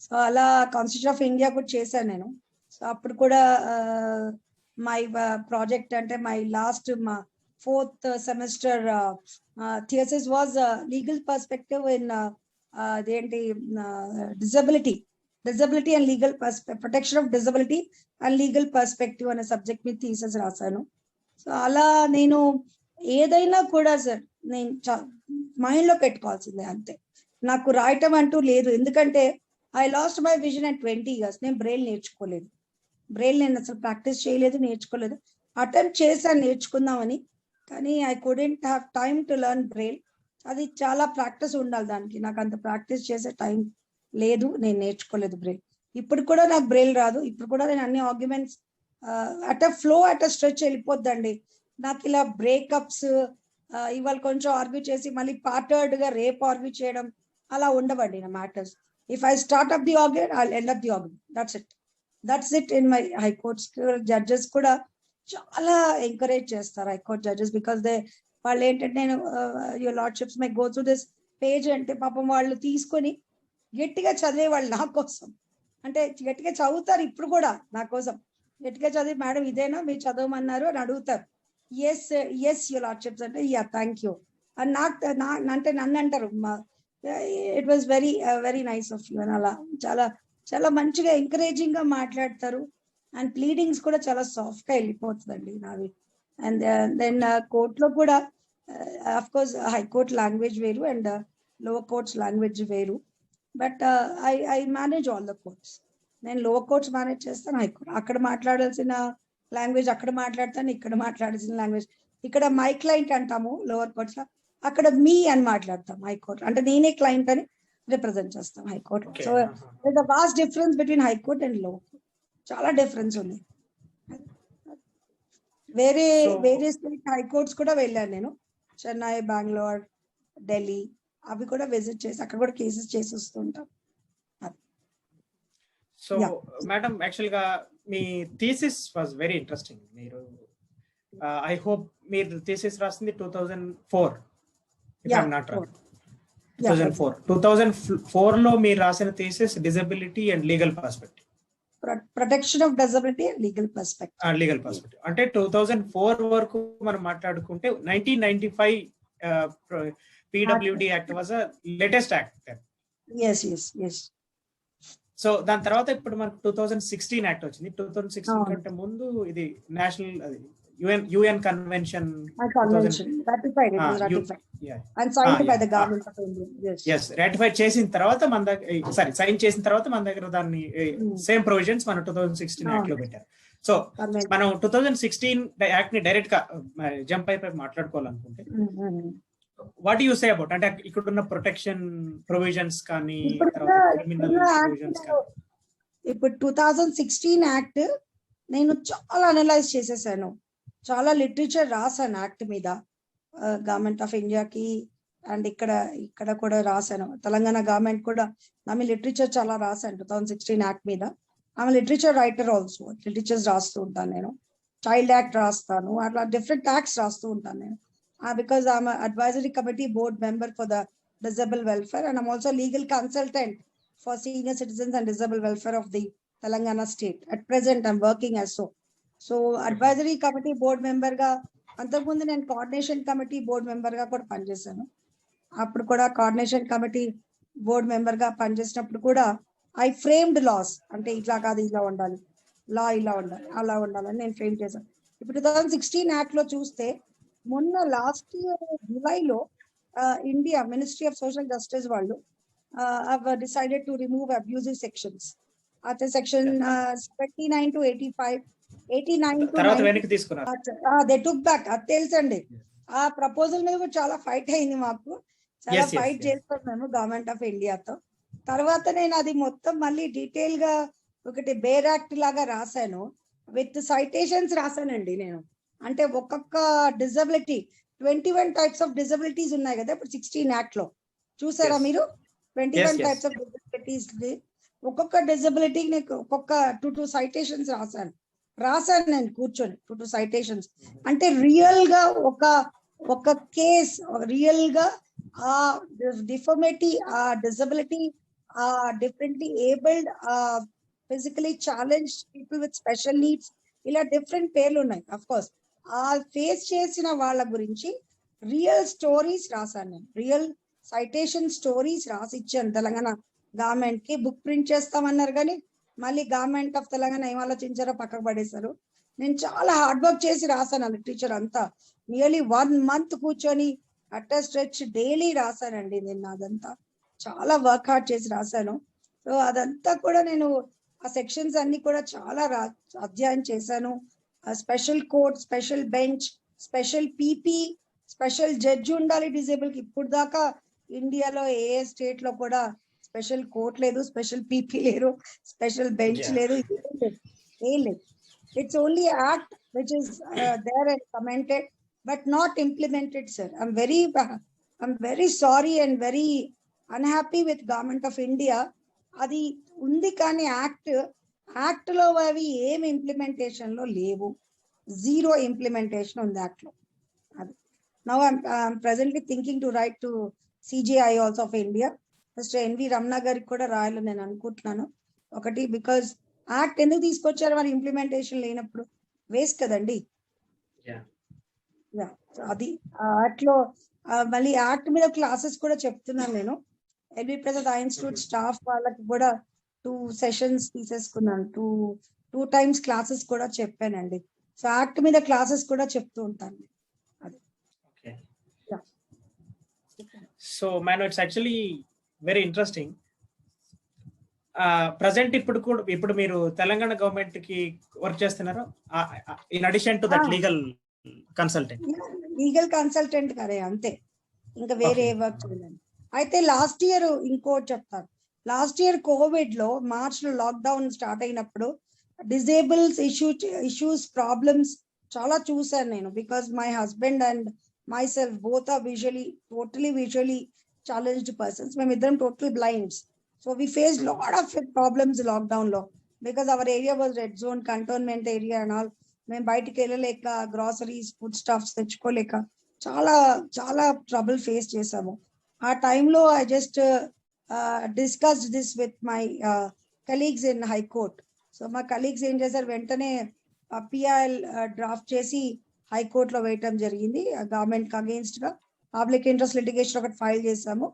[SPEAKER 2] So ala Constitution of India ku chesanu nenu. So appudu kuda my project ante my last fourth semester thesis was legal perspective in disability and legal protection of disability and legal perspective అనే subject మీద thesis రాశాను. So అలా నేను ఏదైనా కూడా sir నేను mind లో పెట్టుకోవాల్సిందే, అంతే. నాకు రాయటం అంటూ లేదు, ఎందుకంటే I lost my vision at 20 years. నేను బ్రెయిల్ నేర్చుకోలేదు, బ్రెయిల్ నేను అసలు ప్రాక్టీస్ చేయలేదు, నేర్చుకోలేదు. అటెంప్ట్ చేశాను నేర్చుకుందామని, కానీ I couldn't have time to learn Braille. అది చాలా ప్రాక్టీస్ ఉండాలి దానికి, నాకు అంత ప్రాక్టీస్ చేసే టైం లేదు, నేను నేర్చుకోలేదు బ్రెయిల్. ఇప్పుడు కూడా నాకు బ్రెయిల్ రాదు, ఇప్పుడు కూడా నేను అన్ని arguments at flow at stretch వెళ్ళిపోద్దండి. నాకు ఇలా బ్రేకప్స్, ఇవాళ కొంచెం ఆర్గ్యూ చేసి మళ్ళీ పార్టర్డ్ గా రేపు ఆర్గ్యూ చేయడం అలా ఉండవండి నా matters. If I start up the argument, I end up the argument. That's it in my high courts. Judges కూడా చాలా ఎంకరేజ్ చేస్తారు హైకోర్ట్ జడ్జెస్, బికాస్ వాళ్ళు ఏంటంటే, నేను your lordships my go through this page అంటే పాపం వాళ్ళు తీసుకొని గట్టిగా చదివేవాళ్ళు నా కోసం, అంటే గట్టిగా చదువుతారు ఇప్పుడు కూడా నా కోసం. గట్టిగా చదివి, మేడం ఇదేనా మీరు చదవమన్నారు అని అడుగుతారు. ఎస్ యువర్ లార్డ్షిప్స్ అంటే, యా థ్యాంక్ యూ అని నాకు అంటే నన్ను అంటారు. It was very very nice of you అని. అలా చాలా చాలా మంచిగా ఎంకరేజింగ్ గా మాట్లాడతారు. అండ్ ప్లీడింగ్స్ కూడా చాలా సాఫ్ట్ గా వెళ్ళిపోతుందండి నావి. అండ్ దెన్ కోర్టులో కూడా అఫ్ కోర్స్ హైకోర్ట్ లాంగ్వేజ్ వేరు అండ్ లోవర్ కోర్ట్స్ లాంగ్వేజ్ వేరు. But I manage all the courts. నేను లోవర్ కోర్ట్స్ మేనేజ్ చేస్తాను, హైకోర్ట్ అక్కడ మాట్లాడాల్సిన లాంగ్వేజ్ అక్కడ మాట్లాడతాను, ఇక్కడ మాట్లాడాల్సిన లాంగ్వేజ్ ఇక్కడ మై క్లయింట్ అంటాము లోవర్ కోర్ట్స్ లో, అక్కడ మీ అని మాట్లాడతాం హైకోర్ట్, అంటే నేనే క్లయింట్ అని రిప్రజెంట్ చేస్తాం high court. So the vast difference between high court and lower court, చాలా డిఫరెన్స్ ఉంది. వేరే స్టేట్ హైకోర్ట్స్ కూడా వెళ్ళాను నేను, చెన్నై, బెంగళూరు, ఢిల్లీ, అవి కూడా విజిట్ చేసి అక్కడ కూడా కేసెస్ చేసి వస్తుంటాం.
[SPEAKER 1] సో మేడం, యాక్చువల్ గా మీ థీసిస్ వాజ్ వెరీ ఇంట్రెస్టింగ్. మీరు ఐ హోప్ మీరు థీసిస్ రాసింది 2004 ఇఫ్ ఐఎమ్ నాట్ రాంగ్. 2004 లో మీరు రాసిన thesis disability and legal perspective,
[SPEAKER 2] protection of disability and legal perspective.
[SPEAKER 1] Legal perspective అంటే 2004 వరకు మనం మాట్లాడుకుంటే 1995 PWD Act was a latest act then.
[SPEAKER 2] Yes.
[SPEAKER 1] So దాని తర్వాత ఇప్పుడు మనకు 2016 యాక్ట్ వచ్చింది. 2016 కంటే ముందు ఇది నేషనల్ UN కన్వెన్షన్ రాటిఫైడ్ చేసిన తర్వాత మన దగ్గర సైన్ చేసిన తర్వాత మన దగ్గర దాన్ని సేమ్ ప్రొవిజన్స్ మన 2016 యాక్ట్ లో పెట్టారు. సో మనం 2016 యాక్ట్ ని డైరెక్ట్ గా జంప్ అయిపోయి మాట్లాడుకోవాలనుకుంటే, వాట్ యు సే అబౌట్, అంటే ఇక్కడ ఉన్న ప్రొటెక్షన్ ప్రొవిజన్స్ కానీ క్రిమినల్ ప్రొవిజన్స్ కానీ?
[SPEAKER 2] ఇప్పుడు 2016 యాక్ట్ నేను చాలా అనలైజ్ చేసేసాను, చాలా లిటరేచర్ రాసాను యాక్ట్ మీద, గవర్నమెంట్ ఆఫ్ ఇండియాకి అండ్ ఇక్కడ కూడా రాసాను. తెలంగాణ గవర్నమెంట్ కూడా ఆమె లిటరేచర్ చాలా రాసాను 2016 యాక్ట్ మీద. ఆమె లిటరేచర్ రైటర్ ఆల్సో, లిటరేచర్స్ రాస్తూ ఉంటాను నేను. చైల్డ్ యాక్ట్ రాస్తాను, అట్లా డిఫరెంట్ యాక్ట్స్ రాస్తూ ఉంటాను నేను. Because I'm an advisory committee board member for the disabled welfare, and I'm also legal consultant for senior citizens and disabled welfare of the Telangana state. At present, I'm working as so advisory committee board member ga antamundu nenu coordination committee board member ga kuda panchesanu. Appudu kuda coordination committee board member ga panchesinappudu kuda I framed laws, ante itla kaadu ఇలా ఉండాలి, లా ఇలా ఉండాలి, అలా ఉండాలని నేను frame చేశాను. ఇప్పుడు 2016 act లో చూస్తే, మొన్న లాస్ట్ ఇయర్ జూలైలో India ministry of social justice వాళ్ళు decided to remove abusive sections. అయితే section 79 to 85, 89 to 90 they took back. అది తెలుసండి, ఆ ప్రపోజల్ మీద కూడా చాలా ఫైట్ అయింది మాకు, చాలా ఫైట్ చేస్తాం మేము గవర్నమెంట్ ఆఫ్ ఇండియాతో. తర్వాత నేను అది మొత్తం మళ్ళీ డీటెయిల్ గా ఒకటి బేర్ యాక్ట్ లాగా రాశాను. విత్ సైటేషన్స్ రాశానండి నేను. అంటే ఒక్కొక్క డిజబిలిటీ 21 టైప్స్ ఆఫ్ డిజబిలిటీస్ ఉన్నాయి కదా ఇప్పుడు 16 యాక్ట్ లో, చూసారా
[SPEAKER 1] Yes.
[SPEAKER 2] మీరు? 21
[SPEAKER 1] Yes.
[SPEAKER 2] టైప్స్ ఆఫ్ డిజబిలిటీస్, ఒక్కొక్క డిజబిలిటీకి నేను ఒక్కొక్క 2 సైటేషన్స్ రాశాను నేను కూర్చొని 2 సైటేషన్స్. అంటే రియల్ గా ఒక కేస్ రియల్ గా ఆ డిఫార్మిటీ, ఆ డిజబిలిటీ, ఆ differently abled, physically challenge people with special needs, ఇలా డిఫరెంట్ పేర్లు ఉన్నాయి. అఫ్ కోర్స్ ఆ ఫేస్ చేసిన వాళ్ళ గురించి రియల్ స్టోరీస్ రాశాను నేను. రియల్ సైటేషన్ స్టోరీస్ రాసి ఇచ్చాను తెలంగాణ గవర్నమెంట్ కి. బుక్ ప్రింట్ చేస్తామన్నారు కానీ మళ్ళీ గవర్నమెంట్ ఆఫ్ తెలంగాణ ఏం ఆలోచించారో పక్కకు పడేశారు. నేను చాలా హార్డ్ వర్క్ చేసి రాశాను లిటరేచర్ అంతా. నియర్లీ 1 month కూర్చొని అట్ట స్ట్రెచ్ డైలీ రాశానండి నేను. అదంతా చాలా వర్క్ హార్డ్ చేసి రాశాను. సో అదంతా కూడా నేను ఆ సెక్షన్స్ అన్ని కూడా చాలా అధ్యయనం చేశాను. Special court, special bench, special PP, special judge ఉండాలి డిజేబుల్ కి. ఇప్పుడు దాకా ఇండియాలో ఏ స్టేట్ లో కూడా స్పెషల్ కోర్ట్ లేదు, స్పెషల్ పీపీ లేరు, స్పెషల్ బెంచ్ లేదు, ఏం లేదు. It's only act which is there and commented but not implemented sir. I'm very sorry and very unhappy with government of India. అది ఉంది కానీ యాక్ట్ లో అవి ఏం ఇంప్లిమెంటేషన్ లో లేవు. 0 ఇంప్లిమెంటేషన్ ఉంది యాక్ట్ లో. అది now I'm presently thinking to write to CJI also of India. Mister N V Ramana గారికి కూడా రాయాలని నేను అనుకుంటున్నాను. ఒకటి, బికాజ్ యాక్ట్ ఎందుకు తీసుకొచ్చారు మరి ఇంప్లిమెంటేషన్ లేనప్పుడు? వేస్ట్ కదండి. అది యాక్ట్ లో మళ్ళీ యాక్ట్ మీద క్లాసెస్ కూడా చెప్తున్నాను నేను. ఎల్వి ప్రసాద్ ఇన్స్టిట్యూట్ స్టాఫ్ వాళ్ళకి కూడా 2 సెషన్స్ తీసేసుకున్నాను. 2 times క్లాసెస్ కూడా చెప్పానండి. సో యాక్ట్ మీద క్లాసెస్ కూడా చెప్తూ ఉంటాను. అది
[SPEAKER 1] so madam, it's actually very interesting. Present ఇప్పుడు మీరు తెలంగాణ గవర్నమెంట్ కి వర్క్ చేస్తున్నారు in addition to that legal consultant
[SPEAKER 2] కదే, అంతే. ఇంకా వేరే వర్క్ చేయలేదు. అయితే లాస్ట్ ఇయర్ ఇంకోటి చెప్తాను. లాస్ట్ ఇయర్ కోవిడ్ లో మార్చ్ లో లాక్డౌన్ స్టార్ట్ అయినప్పుడు డిజేబుల్స్ ఇష్యూస్ ప్రాబ్లమ్స్ చాలా చూసాను నేను. Because my husband and myself both are totally visually challenged persons. మేమిద్దరం total blinds. So we face lot of problems lockdown లో, because our area was red zone, cantonment area and all. మేము బయటికి వెళ్ళలేక, groceries, food stuffs తెచ్చుకోలేక చాలా చాలా trouble face చేసాము. ఆ టైంలో I just discussed this with my colleagues in high court. So మా కలీగ్స్ ఏం చేశారు, వెంటనే పిఐఎల్ డ్రాఫ్ట్ చేసి హైకోర్టులో వేయటం జరిగింది. గవర్నమెంట్ కి అగేన్స్ట్ గా పబ్లిక్ ఇంట్రెస్ట్ లిటిగేషన్ ఒకటి ఫైల్ చేసాము.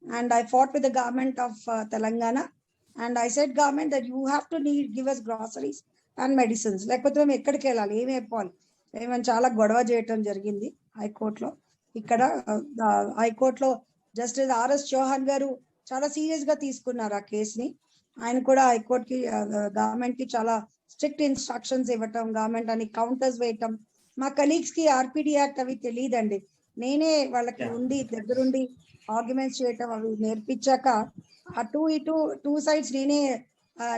[SPEAKER 2] And I fought with the government of Telangana and I said government that you have to give us groceries and medicines, లేకపోతే మేము ఎక్కడికి వెళ్ళాలి, ఏమి అయిపోవాలి. మేము చాలా గొడవ చేయటం జరిగింది హైకోర్టులో. ఇక్కడ హైకోర్టులో జస్టిస్ ఆర్ఎస్ చౌహాన్ గారు చాలా సీరియస్ గా తీసుకున్నారు ఆ కేసుని. ఆయన కూడా హైకోర్టుకి గవర్నమెంట్ కి చాలా స్ట్రిక్ట్ ఇన్స్ట్రక్షన్స్ ఇవ్వటం, గవర్నమెంట్ అని కౌంటర్స్ వేయటం. మా కలీగ్స్ కి ఆర్పిడి యాక్ట్ అవి తెలియదండి. నేనే వాళ్ళకి దగ్గరుండి ఆర్గ్యుమెంట్స్ చేయటం అవి నేర్పించాక అటు ఇటు 2 sides నేనే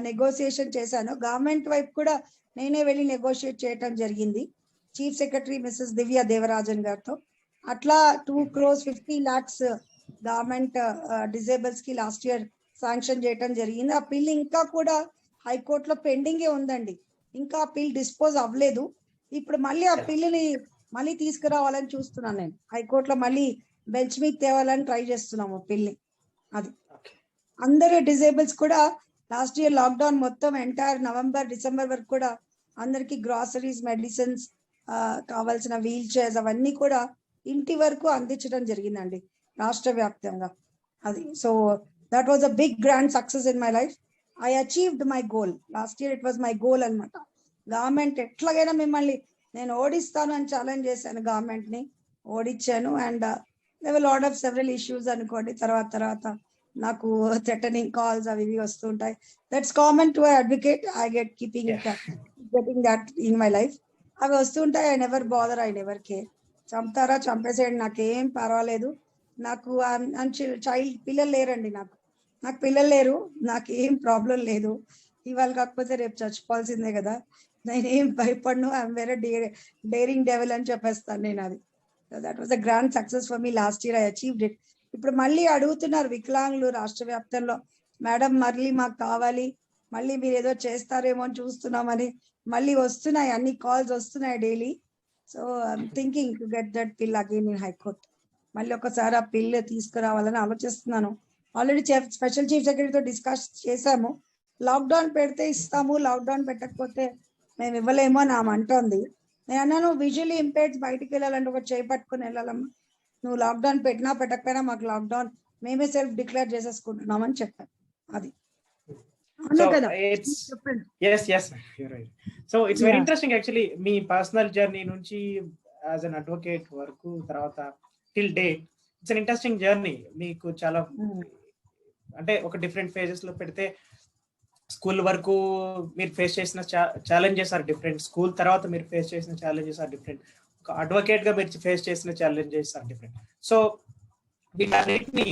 [SPEAKER 2] నెగోసియేషన్ చేశాను. గవర్నమెంట్ వైపు కూడా నేనే వెళ్ళి నెగోషియేట్ చేయటం జరిగింది చీఫ్ సెక్రటరీ మిస్సెస్ దివ్య దేవరాజన్ గారితో. అట్లా 2.50 crores గవర్నమెంట్ డిజేబుల్స్ కి లాస్ట్ ఇయర్ శాంక్షన్ చేయటం జరిగింది. ఆ బిల్ ఇంకా కూడా హైకోర్టులో పెండింగే ఉందండి. ఇంకా ఆ బిల్ డిస్పోజ్ అవ్వలేదు. ఇప్పుడు మళ్ళీ ఆ బిల్లుని మళ్ళీ తీసుకురావాలని చూస్తున్నాను నేను. హైకోర్టులో మళ్ళీ బెంచ్ మీద తేవాలని ట్రై చేస్తున్నాము బిల్ని. అది అందరు డిజేబుల్స్ కూడా లాస్ట్ ఇయర్ లాక్డౌన్ మొత్తం ఎంటైర్ నవంబర్ డిసెంబర్ వరకు కూడా అందరికి గ్రాసరీస్, మెడిసిన్స్, కావాల్సిన వీల్ చైర్స్ అవన్నీ కూడా ఇంటి వరకు అందించడం జరిగిందండి రాష్ట్ర వ్యాప్తంగా. అది so that was a big grand success in my life. I achieved my goal. Last year it was my goal అనమాట. గవర్నమెంట్ ఎట్లాగైనా మిమ్మల్ని నేను ఓడిస్తాను అని ఛాలెంజ్ చేశాను, గవర్నమెంట్ ని ఓడించాను. And lot of several issues అనుకోండి, తర్వాత నాకు థ్రెటనింగ్ కాల్స్ అవి ఇవి వస్తుంటాయి. That's common to advocate. I getting that in my life. అవి వస్తుంటాయి. I never bother, I never care. చంపుతారా చంపేసేయండి, నాకేం పర్వాలేదు. నాకు చైల్డ్ పిల్లలు లేరండి. నాకు పిల్లలు లేరు, నాకు ఏం ప్రాబ్లం లేదు. ఇవాళ కాకపోతే రేపు చచ్చిపోవాల్సిందే కదా. నేనేం భయపడను, ఐఎమ్ వెరీ డేరింగ్ డెవల్ అని చెప్పేస్తాను నేను అది. That was a grand success for me last year, I achieved it. ఇప్పుడు మళ్ళీ అడుగుతున్నారు వికలాంగులు రాష్ట్ర వ్యాప్తంలో, మేడం మళ్ళీ మాకు కావాలి, మళ్ళీ మీరు ఏదో చేస్తారేమో అని చూస్తున్నామని మళ్ళీ వస్తున్నాయి, అన్ని కాల్స్ వస్తున్నాయి daily. So I'm thinking to get that bill again in high court. మళ్ళీ ఒకసారి ఆ బిల్ తీసుకురావాలని ఆలోచిస్తున్నాను. ఆల్రెడీ స్పెషల్ చీఫ్ సెక్రటరీతో డిస్కస్ చేశాము. లాక్డౌన్ పెడితే ఇస్తాము, లాక్డౌన్ పెట్టకపోతే మేము ఇవ్వలేమో అని ఆమె అంటోంది. నేను అన్నాను విజువల్లీ ఇంపేర్డ్ బయటికి వెళ్ళాలంటే ఒక చేయి పట్టుకుని వెళ్ళాలమ్మా, నువ్వు లాక్డౌన్ పెట్టినా పెట్టకపోయినా మాకు లాక్డౌన్ మేమే సెల్ఫ్ డిక్లేర్ చేసేసుకుంటున్నామని చెప్పాను. అది అవునా
[SPEAKER 1] So
[SPEAKER 2] కదా?
[SPEAKER 1] it's
[SPEAKER 2] చెప్పండి.
[SPEAKER 1] yes, you're right. So it's very
[SPEAKER 2] Yeah.
[SPEAKER 1] interesting actually. Me personal journey నుంచి యాజ్ అన్ అడ్వకేట్ వరకు తర్వాత till date, it's an interesting journey. మీకు చాలా అంటే ఒక డిఫరెంట్ ఫేజెస్ లో పెడితే, స్కూల్ వరకు మీరు ఫేస్ చేసిన ఛాలెంజెస్ ఆర్ డిఫరెంట్, స్కూల్ తర్వాత మీరు ఫేస్ చేసిన ఛాలెంజెస్ ఆర్ డిఫరెంట్, ఒక అడ్వకేట్ గా మీరు ఫేస్ చేసిన ఛాలెంజెస్ ఆర్ డిఫరెంట్. సో వీటన్నిటిని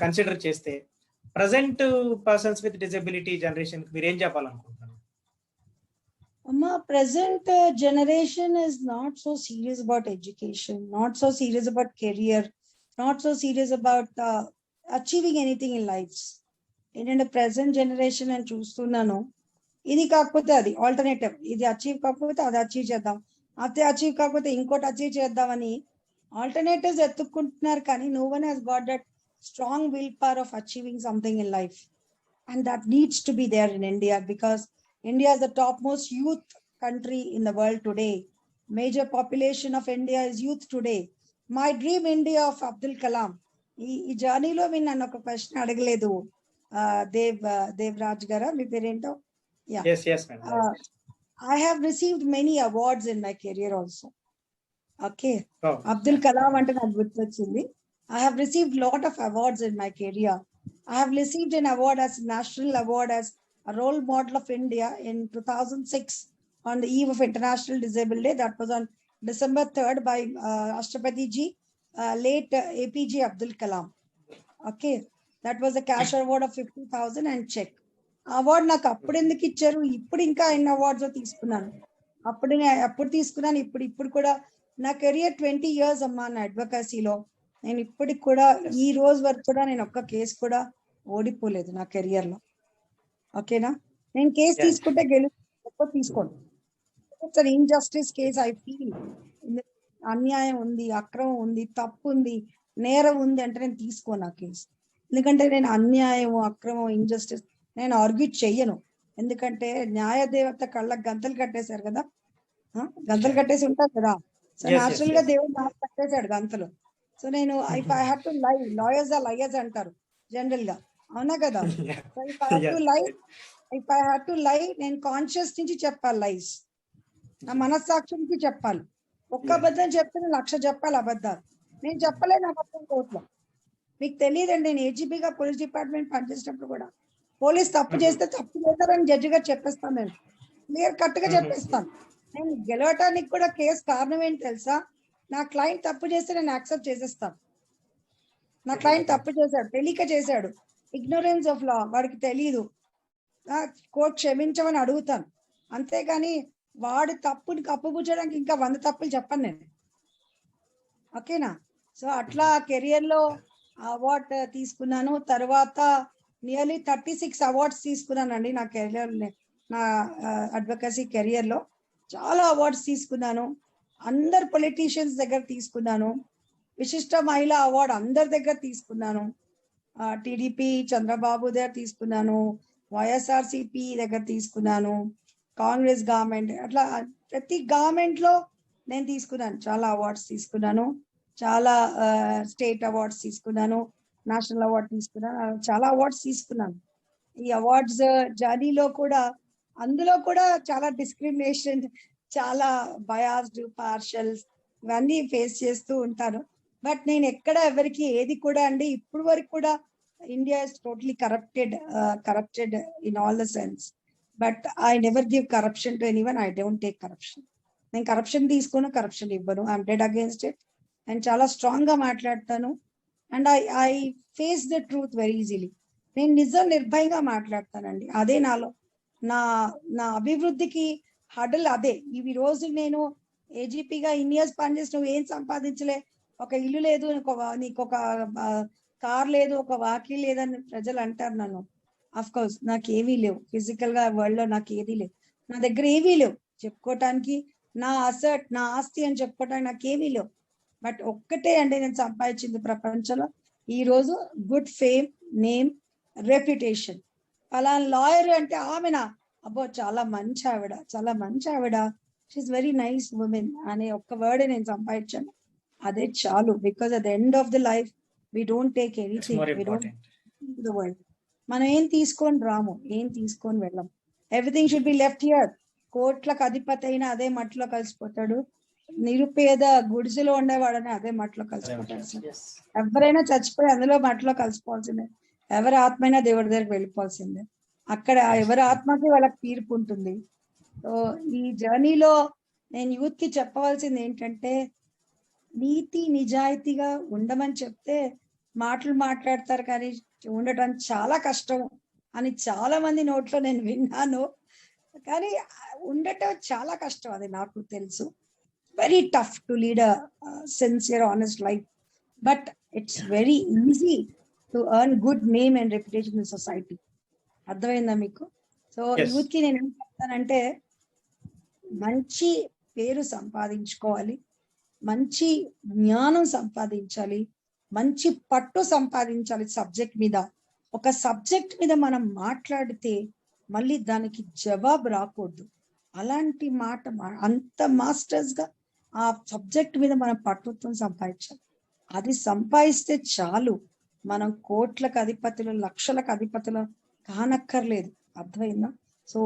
[SPEAKER 1] కన్సిడర్ చేస్తే present persons with disability generation మీరు ఏం చెప్పాలనుకుంటున్నారు?
[SPEAKER 2] Amma, present generation is not so serious about education, not so serious about career, not so serious about achieving anything in life. ఏంటంటే present generation అని చూస్తున్నాను, ఇది కాకపోతే అది ఆల్టర్నేటివ్, ఇది అచీవ్ కాకపోతే అది అచీవ్ చేద్దాం, అదే అచీవ్ కాకపోతే ఇంకోటి అచీవ్ చేద్దామని ఆల్టర్నేటివ్స్ ఎత్తుక్కుంటున్నారు. కానీ no one he's got that strong will power of achieving something in life, and that needs to be there in India, because India is the topmost youth country in the world today. Major population of India is youth today. My dream India of Abdul Kalam. ఈ జర్నీలో మీరు నన్ను ఒక question అడగలేదు, దేవరాజ్ గారా మీ పేరేంటో? I have received many awards in my career also. Okay. Abdul Kalam అంటే నాకు గుర్తొచ్చింది. I have received lot of awards in my career. I have received an award as national award as a role model of India in 2006 on the eve of International Disabled Day. That was on December 3rd by Rashtrapati ji, late APJ Abdul Kalam. Okay, that was a cash award of 50,000 and check. Award నాకు అప్పుడు ఎందుకు ఇచ్చారు, ఇప్పుడు ఇంకా ఎన్ని awards తీసుకున్నాను, అప్పుడు తీసుకున్నాను, ఇప్పుడు కూడా నా కెరియర్ 20 years అమ్మా నా అడ్వకసీలో. నేను ఇప్పటికి కూడా ఈ రోజు వరకు కూడా నేను ఒక్క కేసు కూడా ఓడిపోలేదు నా కెరియర్ లో. ఓకేనా, నేను కేసు తీసుకుంటే తీసుకోండి. It's an injustice case. I feel అన్యాయం ఉంది, అక్రమం ఉంది, తప్పు ఉంది, నేరం ఉంది అంటే నేను తీసుకోను ఆ కేసు. ఎందుకంటే నేను అన్యాయం, అక్రమం, ఇన్జస్టిస్ నేను ఆర్గ్యూ చెయ్యను. ఎందుకంటే న్యాయదేవత కళ్ళకు గంతలు కట్టేశారు కదా, గంతలు కట్టేసి ఉంటారు కదా. సో న్యాచురల్ గా దేవుడు నాకు కట్టేశాడు గంతలు. సో నేను if I have to lie, lawyers are liars అంటారు జనరల్ గా, అవునా కదా? So if I have to lie, నేను కాన్షియస్ నుంచి చెప్పాలి లైస్, నా మనస్సాక్షి నుంచి చెప్పాలి. ఒక్క అబద్ధం చెప్తే నేను 1,00,000 చెప్పాలి అబద్ధాలు. నేను చెప్పలేను అబద్ధం కోర్టులో. మీకు తెలియదండి, నేను ఏజీపీగా పోలీస్ డిపార్ట్మెంట్ పనిచేసినప్పుడు కూడా పోలీస్ తప్పు చేస్తే తప్పు చేస్తారని జడ్జిగా చెప్పేస్తాను, నేను క్లియర్ కట్ గా చెప్పేస్తాను. నేను గెలవటానికి కూడా కేసు కారణం ఏంటి తెలుసా, నా క్లయింట్ తప్పు చేస్తే నేను యాక్సెప్ట్ చేసేస్తాను. నా క్లయింట్ తప్పు చేశాడు, తెలియక చేశాడు, ఇగ్నోరెన్స్ ఆఫ్ లా, వాడికి తెలియదు, కోర్టు క్షమించమని అడుగుతాను. అంతేగాని వాడి తప్పుని కప్పుపుచ్చడానికి ఇంకా 100 తప్పులు చెప్పను నేను. ఓకేనా? సో అట్లా కెరియర్ లో అవార్డ్ తీసుకున్నాను. తర్వాత నియర్లీ 36 అవార్డ్స్ తీసుకున్నానండి నా కెరియర్, నా అడ్వకసీ కెరియర్ లో చాలా అవార్డ్స్ తీసుకున్నాను. అందరు పొలిటీషియన్స్ దగ్గర తీసుకున్నాను. విశిష్ట మహిళా అవార్డు అందరి దగ్గర తీసుకున్నాను. టిడిపి చంద్రబాబు దగ్గర తీసుకున్నాను, వైఎస్ఆర్సిపి దగ్గర తీసుకున్నాను, కాంగ్రెస్ గవర్నమెంట్, అట్లా ప్రతి గవర్నమెంట్ లో నేను తీసుకున్నాను. చాలా అవార్డ్స్ తీసుకున్నాను, చాలా స్టేట్ అవార్డ్స్ తీసుకున్నాను, నేషనల్ అవార్డ్ తీసుకున్నాను, చాలా అవార్డ్స్ తీసుకున్నాను. ఈ అవార్డ్స్ జర్నీలో కూడా అందులో కూడా చాలా డిస్క్రిమినేషన్, చాలా బయాస్డ్, పార్షల్స్ ఇవన్నీ ఫేస్ చేస్తూ ఉంటాను. బట్ నేను ఎక్కడ ఎవరికి ఏది కూడా అండి ఇప్పుడు వరకు కూడా India is totally corrupted in all the sense. But I never give corruption to anyone. I don't take corruption. నేను కరప్షన్ తీసుకోను, కరప్షన్ ఇవ్వను. I'm dead against it. నేను చాలా స్ట్రాంగ్ గా మాట్లాడతాను. And I face the truth very easily. నేను నిజం నిర్భయంగా మాట్లాడతానండి. అదే నాలో నా అభివృద్ధికి హడల్ అదే. ఈ రోజు నేను ఏజీపీగా ఇన్ని ఇయర్స్ పనిచేసి నువ్వు ఏం సంపాదించలే, ఒక ఇల్లు లేదు, నీకు ఒక కార్ లేదు, ఒక వాకి లేదని ప్రజలు అంటారు నన్ను. అఫ్ కోర్స్ నాకు ఏమీ లేవు, ఫిజికల్ గా వరల్డ్ లో నాకు ఏదీ లేవు, నా దగ్గర ఏమీ లేవు చెప్పుకోవటానికి, నా అసెట్ నా ఆస్తి అని చెప్పుకోవటానికి నాకు ఏమీ లేవు. బట్ ఒక్కటే అండి నేను సంపాదించింది ప్రపంచంలో ఈ రోజు, గుడ్ ఫేమ్, నేమ్, రెప్యుటేషన్. అలా లాయర్ అంటే ఆమెనా, అబ్బో చాలా మంచి ఆవిడ, చాలా మంచి ఆవిడ, షీఈస్ వెరీ నైస్ ఉమెన్ అనే ఒక్క వర్డ్ నేను సంపాదించాను. అదే చాలు. Because at the end of the life we don't take anything, we don't the world. మనం ఏం తీసుకొని రాము, ఏం తీసుకొని వెళ్ళాం. Everything should be left here. కోట్లకు అధిపతి అయినా అదే మట్టిలో కలిసిపోతాడు, నిరుపేద గుడిసెలో ఉండేవాడని అదే మట్టిలో కలిసిపోతాడు సార్. ఎవరైనా చచ్చిపోయి అందులో మట్టిలో కలిసిపోవాల్సిందే, ఎవరి ఆత్మైనా దేవుడి దగ్గరికి వెళ్ళిపోవాల్సిందే. అక్కడ ఎవరి ఆత్మకి వాళ్ళకి తీర్పు ఉంటుంది. సో ఈ జర్నీలో నేను యూత్ కి చెప్పవలసింది ఏంటంటే, నీతి నిజాయితీగా ఉండమని చెప్తే మాటలు మాట్లాడతారు, కానీ ఉండటం చాలా కష్టం అని చాలా మంది నోట్లో నేను విన్నాను. కానీ ఉండటం చాలా కష్టం, అది నాకు తెలుసు. Very tough to lead a sincere honest life, but it's very easy to earn good name and reputation in society. అర్థమైందా మీకు? సో యూత్ కి నేను ఏం చెప్తానంటే, మంచి పేరు సంపాదించుకోవాలి, మంచి జ్ఞానం సంపాదించాలి, మంచి పట్టు సంపాదించాలి సబ్జెక్ట్ మీద. ఒక సబ్జెక్ట్ మీద మనం మాట్లాడితే మళ్ళీ దానికి జవాబు రాకూడదు. అలాంటి మాట అంత మాస్టర్స్ గా ఆ సబ్జెక్ట్ మీద మనం పట్టుత్వం సంపాదించాలి. అది సంపాదిస్తే చాలు, మనం కోట్లకు అధిపతులు, లక్షలకు అధిపతులు కానక్కర్లేదు. అర్థమైందా? సో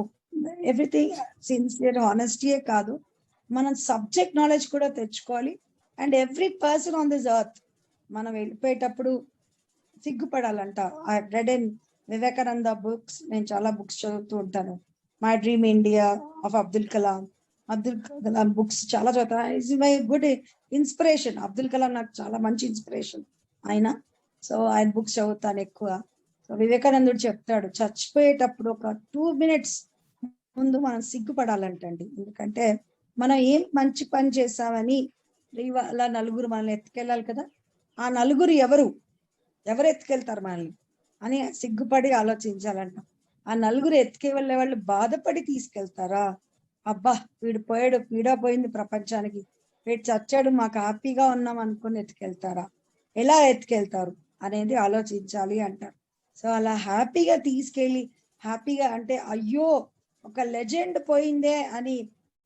[SPEAKER 2] ఎవ్రీథింగ్ సిన్సియర్ ఆనెస్టీయే కాదు, మనం సబ్జెక్ట్ నాలెడ్జ్ కూడా తెచ్చుకోవాలి. And every person on this earth మనం వెళ్ళిపోయేటప్పుడు సిగ్గుపడాలంట. I read in Vivekananda books, నేను చాలా బుక్స్ చదువుతూ ఉంటాను. My dream India of Abdul Kalam books చాలా చదువుతాను. It's my good inspiration. Abdul Kalam నాకు చాలా మంచి ఇన్స్పిరేషన్ ఆయన. సో ఆయన బుక్స్ చదువుతాను ఎక్కువ. సో వివేకానందుడు చెప్తాడు, చచ్చిపోయేటప్పుడు ఒక 2 minutes ముందు మనం సిగ్గుపడాలంటండి. ఎందుకంటే మనం ఏం మంచి పని చేసామని ఇవాళ నలుగురు మనల్ని ఎత్తుకెళ్ళాలి కదా, ఆ నలుగురు ఎవరు ఎత్తుకెళ్తారు మనల్ని అని సిగ్గుపడి ఆలోచించాలంట. ఆ నలుగురు ఎత్తుకే వెళ్ళే వాళ్ళు బాధపడి తీసుకెళ్తారా, అబ్బా వీడు పోయాడు, పీడా పోయింది ప్రపంచానికి, వీడు చచ్చాడు, మాకు హ్యాపీగా ఉన్నాం అనుకుని ఎత్తుకెళ్తారా, ఎలా ఎత్తుకెళ్తారు అనేది ఆలోచించాలి అంటారు. సో అలా హ్యాపీగా తీసుకెళ్ళి, హ్యాపీగా అంటే అయ్యో ఒక లెజెండ్ పోయిందే అని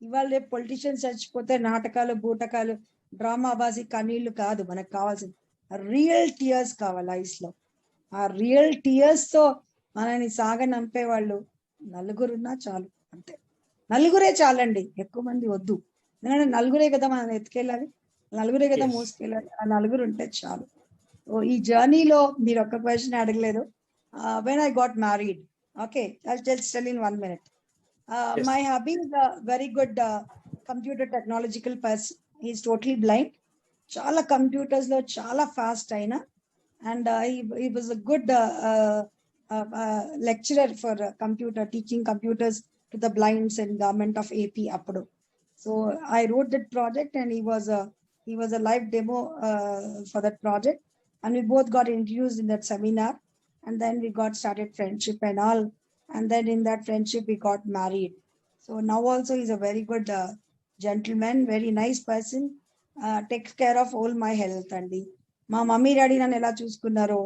[SPEAKER 2] ఇవాళ రేపు పొలిటీషియన్స్ చచ్చిపోతే నాటకాలు, బూటకాలు, డ్రామాబాజీ కన్నీళ్లు కాదు మనకు కావాల్సింది, రియల్ టీయర్స్ కావాలి ఐస్ లో. ఆ రియల్ టీయర్స్ తో మనని సాగనంపే వాళ్ళు నలుగురున్నా చాలు, అంతే. నలుగురే చాలండి, ఎక్కువ మంది వద్దు. ఎందుకంటే నలుగురే కదా మనం ఎత్తుకెళ్ళాలి, నలుగురే కదా మోసుకెళ్ళాలి, ఆ నలుగురు ఉంటే చాలు. ఈ జర్నీలో మీరు ఒక్క క్వశ్చన్ అడగలేదు. When I got married, okay, I'll just tell in 1 minute. My hubby is a very good computer technological person. He is totally blind. చాలా కంప్యూటర్స్ లో చాలా ఫాస్ట్ అయినా, and he was a good lecturer for computer, teaching computers to the blinds and government of AP appudu. So I wrote that project and he was a live demo for that project, and we both got introduced in that seminar, and then we got started friendship and all, and then in that friendship we got married. So now also he's a very good gentleman, very nice person, takes care of all my health. అండి మా mummy daddy నన్ను ఎలా చూసుకున్నారో,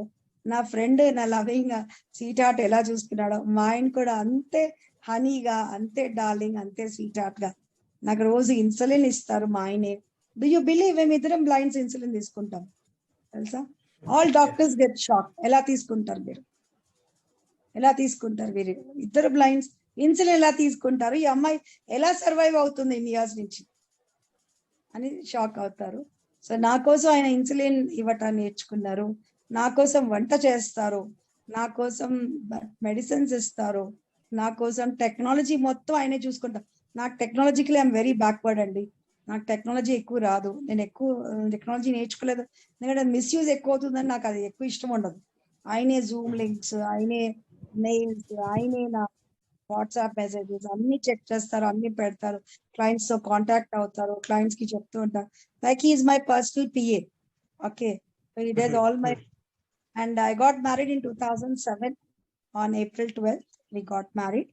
[SPEAKER 2] నా friend నా loving sweet heart ఎలా చూసుకున్నాడో, మా ఆయన కూడా అంతే హనీగా, అంతే డార్లింగ్, అంతే స్వీట్ హార్ట్ గా నాకు రోజు ఇన్సులిన్ ఇస్తారు మా ఆయనే. డూ యూ బిలీవ్ మేము ఇద్దరం బ్లైండ్స్ ఇన్సులిన్ తీసుకుంటాం తెలుసా? ఆల్ డాక్టర్స్ గెట్ షాక్, ఎలా తీసుకుంటారు మీరు, ఎలా తీసుకుంటారు మీరు ఇద్దరు బ్లైండ్స్ ఇన్సులిన్ ఎలా తీసుకుంటారు, ఈ అమ్మాయి ఎలా సర్వైవ్ అవుతుంది ఇన్ని ఇయర్స్ నుంచి అని షాక్ అవుతారు. సో నా కోసం ఆయన ఇన్సులిన్ ఇవ్వటం నేర్చుకున్నారు, నా కోసం వంట చేస్తారు, నా కోసం మెడిసిన్స్ ఇస్తారు, నా కోసం టెక్నాలజీ మొత్తం ఆయనే చూసుకుంటారు. నాకు టెక్నాలజీకి ఐఎమ్ వెరీ బ్యాక్వర్డ్ అండి, నాకు టెక్నాలజీ ఎక్కువ రాదు, నేను ఎక్కువ టెక్నాలజీ నేర్చుకోలేదు, ఎందుకంటే మిస్యూజ్ ఎక్కువ అవుతుందని నాకు అది ఎక్కువ ఇష్టం ఉండదు. ఆయనే జూమ్ లింక్స్, ఆయనే మెయిల్స్, ఆయనే నా వాట్సాప్ మెసేజెస్ అన్ని చెక్ చేస్తారు, అన్ని పెడతారు, క్లయింట్స్ తో కాంటాక్ట్ అవుతారు, క్లయింట్స్ కి చెప్తూ ఉంటారు. Like he is my personal PA. Okay, he does all my. And I got married in 2007 on April 12th. We got married,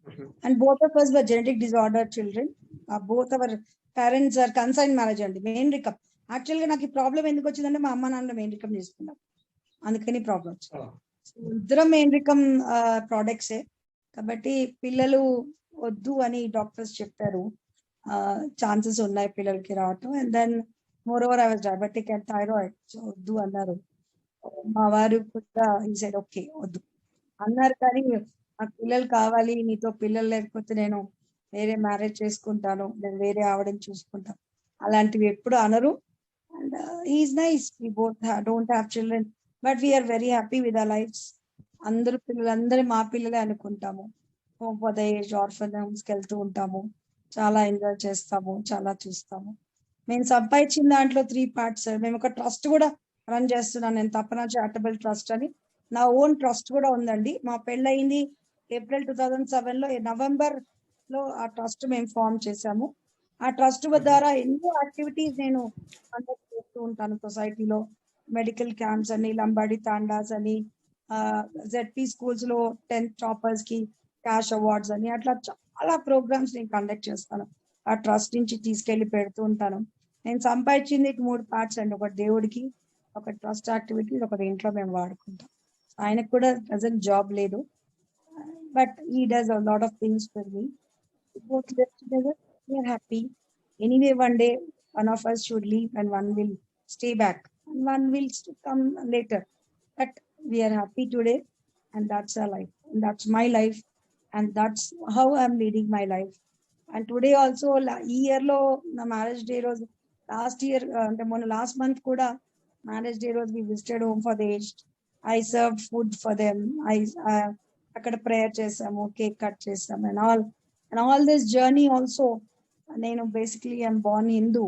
[SPEAKER 2] and both of us were genetic disorder children. Both our parents are consigned marriage అండి. Main రికమ్ actual గా నాకు ఈ problem ఎందుకు వచ్చిందంటే మా అమ్మ నాన్న main రికమ్ చేసుకున్నారు, అందుకని ప్రాబ్లం వచ్చింది. ఇద్దరం మెయిన్ రికమ్ ప్రోడక్ట్సే కాబట్టి పిల్లలు వద్దు అని డాక్టర్స్ చెప్పారు. ఛాన్సెస్ ఉన్నాయి పిల్లలకి రావటం. And then moreover I was diabetic and thyroid, so వద్దు అన్నారు. మా వారు కూడా ఈ సైడ్ ఓకే వద్దు అన్నారు. కానీ నాకు పిల్లలు కావాలి, నీతో పిల్లలు లేకపోతే నేను వేరే మ్యారేజ్ చేసుకుంటాను, నేను వేరే ఆవిడని చూసుకుంటాను, అలాంటివి ఎప్పుడు అనరు. And is nice, we both don't have children but we're very happy with our lifes. అందరు పిల్లలందరూ మా పిల్లలే అనుకుంటాము. Home for the age, orphan హోమ్స్కి వెళ్తూ ఉంటాము, చాలా ఎంజాయ్ చేస్తాము, చాలా చూస్తాము. మేము సంపాదించిన దాంట్లో 3 parts. మేము ఒక ట్రస్ట్ కూడా రన్ చేస్తున్నాను నేను, తపన చారిటబుల్ ట్రస్ట్ అని. నా ఓన్ ట్రస్ట్ కూడా ఉందండి. మా పెళ్ళయింది ఏప్రిల్ 2007 లో, నవంబర్ లో ఆ ట్రస్ట్ మేము ఫామ్ చేశాము. ఆ ట్రస్ట్ ద్వారా ఎన్నో యాక్టివిటీస్ నేను కండక్ట్ చేస్తూ ఉంటాను సొసైటీలో. మెడికల్ క్యాంప్స్ అని, లంబాడి తాండాస్ అని, జెడ్పీ స్కూల్స్ లో 10th టాపర్స్ కి క్యాష్ అవార్డ్స్ అని, అట్లా చాలా ప్రోగ్రామ్స్ నేను కండక్ట్ చేస్తాను. ఆ ట్రస్ట్ నుంచి తీసుకెళ్లి పెడుతూ ఉంటాను. నేను సంపాదించింది 3 parts అండి. ఒకటి దేవుడికి, ఒక ట్రస్ట్ యాక్టివిటీస్, ఒకటి ఇంట్లో మేము వాడుకుంటాం. ఆయనకు కూడా ప్రజెంట్ జాబ్ లేదు, but he does a lot of things for me. Both live together, we are happy. Anyway, one day one of us should leave and one will stay back and one will come later. But we are happy today, and that's our life, and that's my life, and that's how I'm leading my life. And today also ఈ year లో నా marriage day రోజు, last year అంటే మొన్న last month కూడా marriage day రోజు we visited home for the aged. I serve food for them. అక్కడ prayer చేసాము, కేక్ కట్ చేసాము, and all this journey also. నేను basically I'm born Hindu,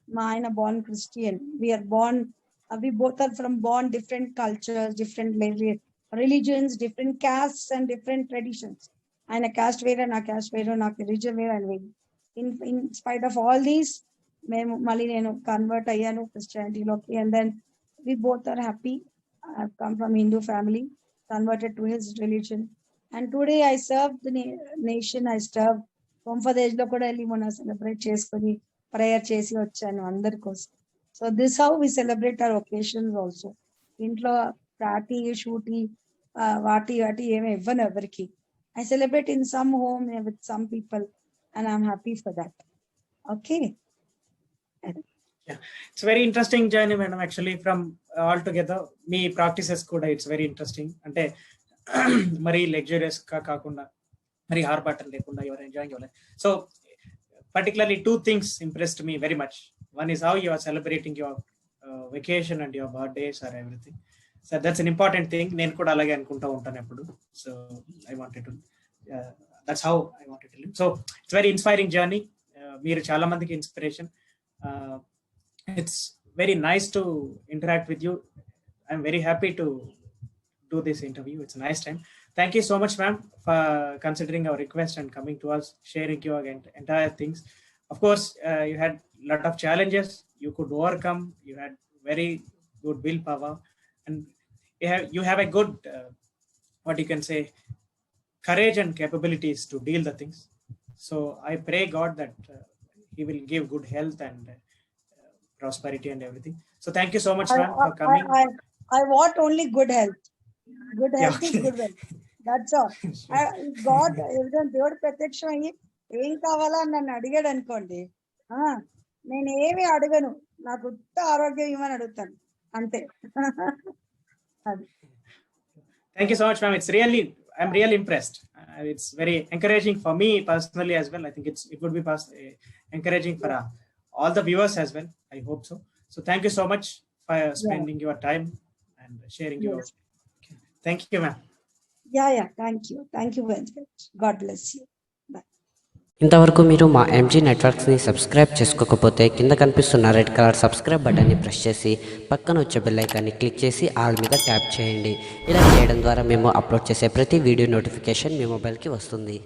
[SPEAKER 2] మా ఆయన born Christian. We both are from born different cultures, different religions, different castes and different traditions. ఆయన caste వేరే, నా caste వేరే, నాకు religion వేరే and వేరే. In spite of all these, మేము మళ్ళీ నేను కన్వర్ట్ అయ్యాను క్రిస్టియానిటీలోకి. and then we both are happy. I've come from Hindu family, converted to his religion, and today I serve the nation. I serve home for the age లో కూడా వెళ్ళి మొన్న celebrate చేసుకుని prayer చేసి వచ్చాను అందరి కోసం. So this how we celebrate our occasions also. ఇంట్లో పార్టీ షూటీ వాటి ఏమి ఇవ్వను ఎవరికి. I celebrate in some home with some people and I'm happy for that. Okay,
[SPEAKER 1] it's very interesting journey madam. Actually from all together మీ practices కూడా it's very interesting. అంటే మరీ లగ్జరియస్ గా కాకుండా, మరి ఆర్భాటం లేకుండా, your enjoying your life. So particularly 2 things impressed me very much. One is how you are celebrating your vacation and your birthdays or everything. So that's an important thing. నేను కూడా అలాగే అనుకుంటూ ఉంటాను ఎప్పుడు. So I wanted to that's how I wanted to live. So it's very inspiring journey. మీరు చాలా మందికి inspiration. It's very nice to interact with you. I'm very happy to do this interview. It's a nice time. Thank you so much, ma'am, for considering our request and coming to us, sharing your entire things. Of course, you had a lot of challenges you could overcome. You had very good willpower, and you have a good, what you can say, courage and capabilities to deal the things. So I pray God that He will give good health and prosperity and everything. So thank you so much, ma'am, for coming.
[SPEAKER 2] I want only good health. Good health is good health. That's all. God, దేవుడు ప్రత్యక్షం అయ్యి ఏం కావాలా అని నన్ను అడిగాడు అనుకోండి, నేను ఏమి అడగను, నాకు ఉత్త ఆరోగ్యం ఇవ్వని అడుగుతాను అంతే.
[SPEAKER 1] Thank you so much, ma'am. I'm really impressed. It's very encouraging for me personally as well. I think it would be encouraging for all the viewers as well. I hope so. So thank you so much for spending your time and sharing your. Thank you, ma'am.
[SPEAKER 2] Yeah, thank you very much. God bless you. Bye.
[SPEAKER 3] ఇంతవరకు మీరు మా MG నెట్వర్క్స్ని subscribe చేసుకోకపోతే కింద కనిపిస్తున్న red colour subscribe బటన్ని press చేసి పక్కన వచ్చే బెల్ ఐకాన్ని క్లిక్ చేసి ఆల్ మీద ట్యాప్ చేయండి. ఇలా చేయడం ద్వారా మేము అప్లోడ్ చేసే ప్రతి వీడియో నోటిఫికేషన్ మీ మొబైల్కి వస్తుంది.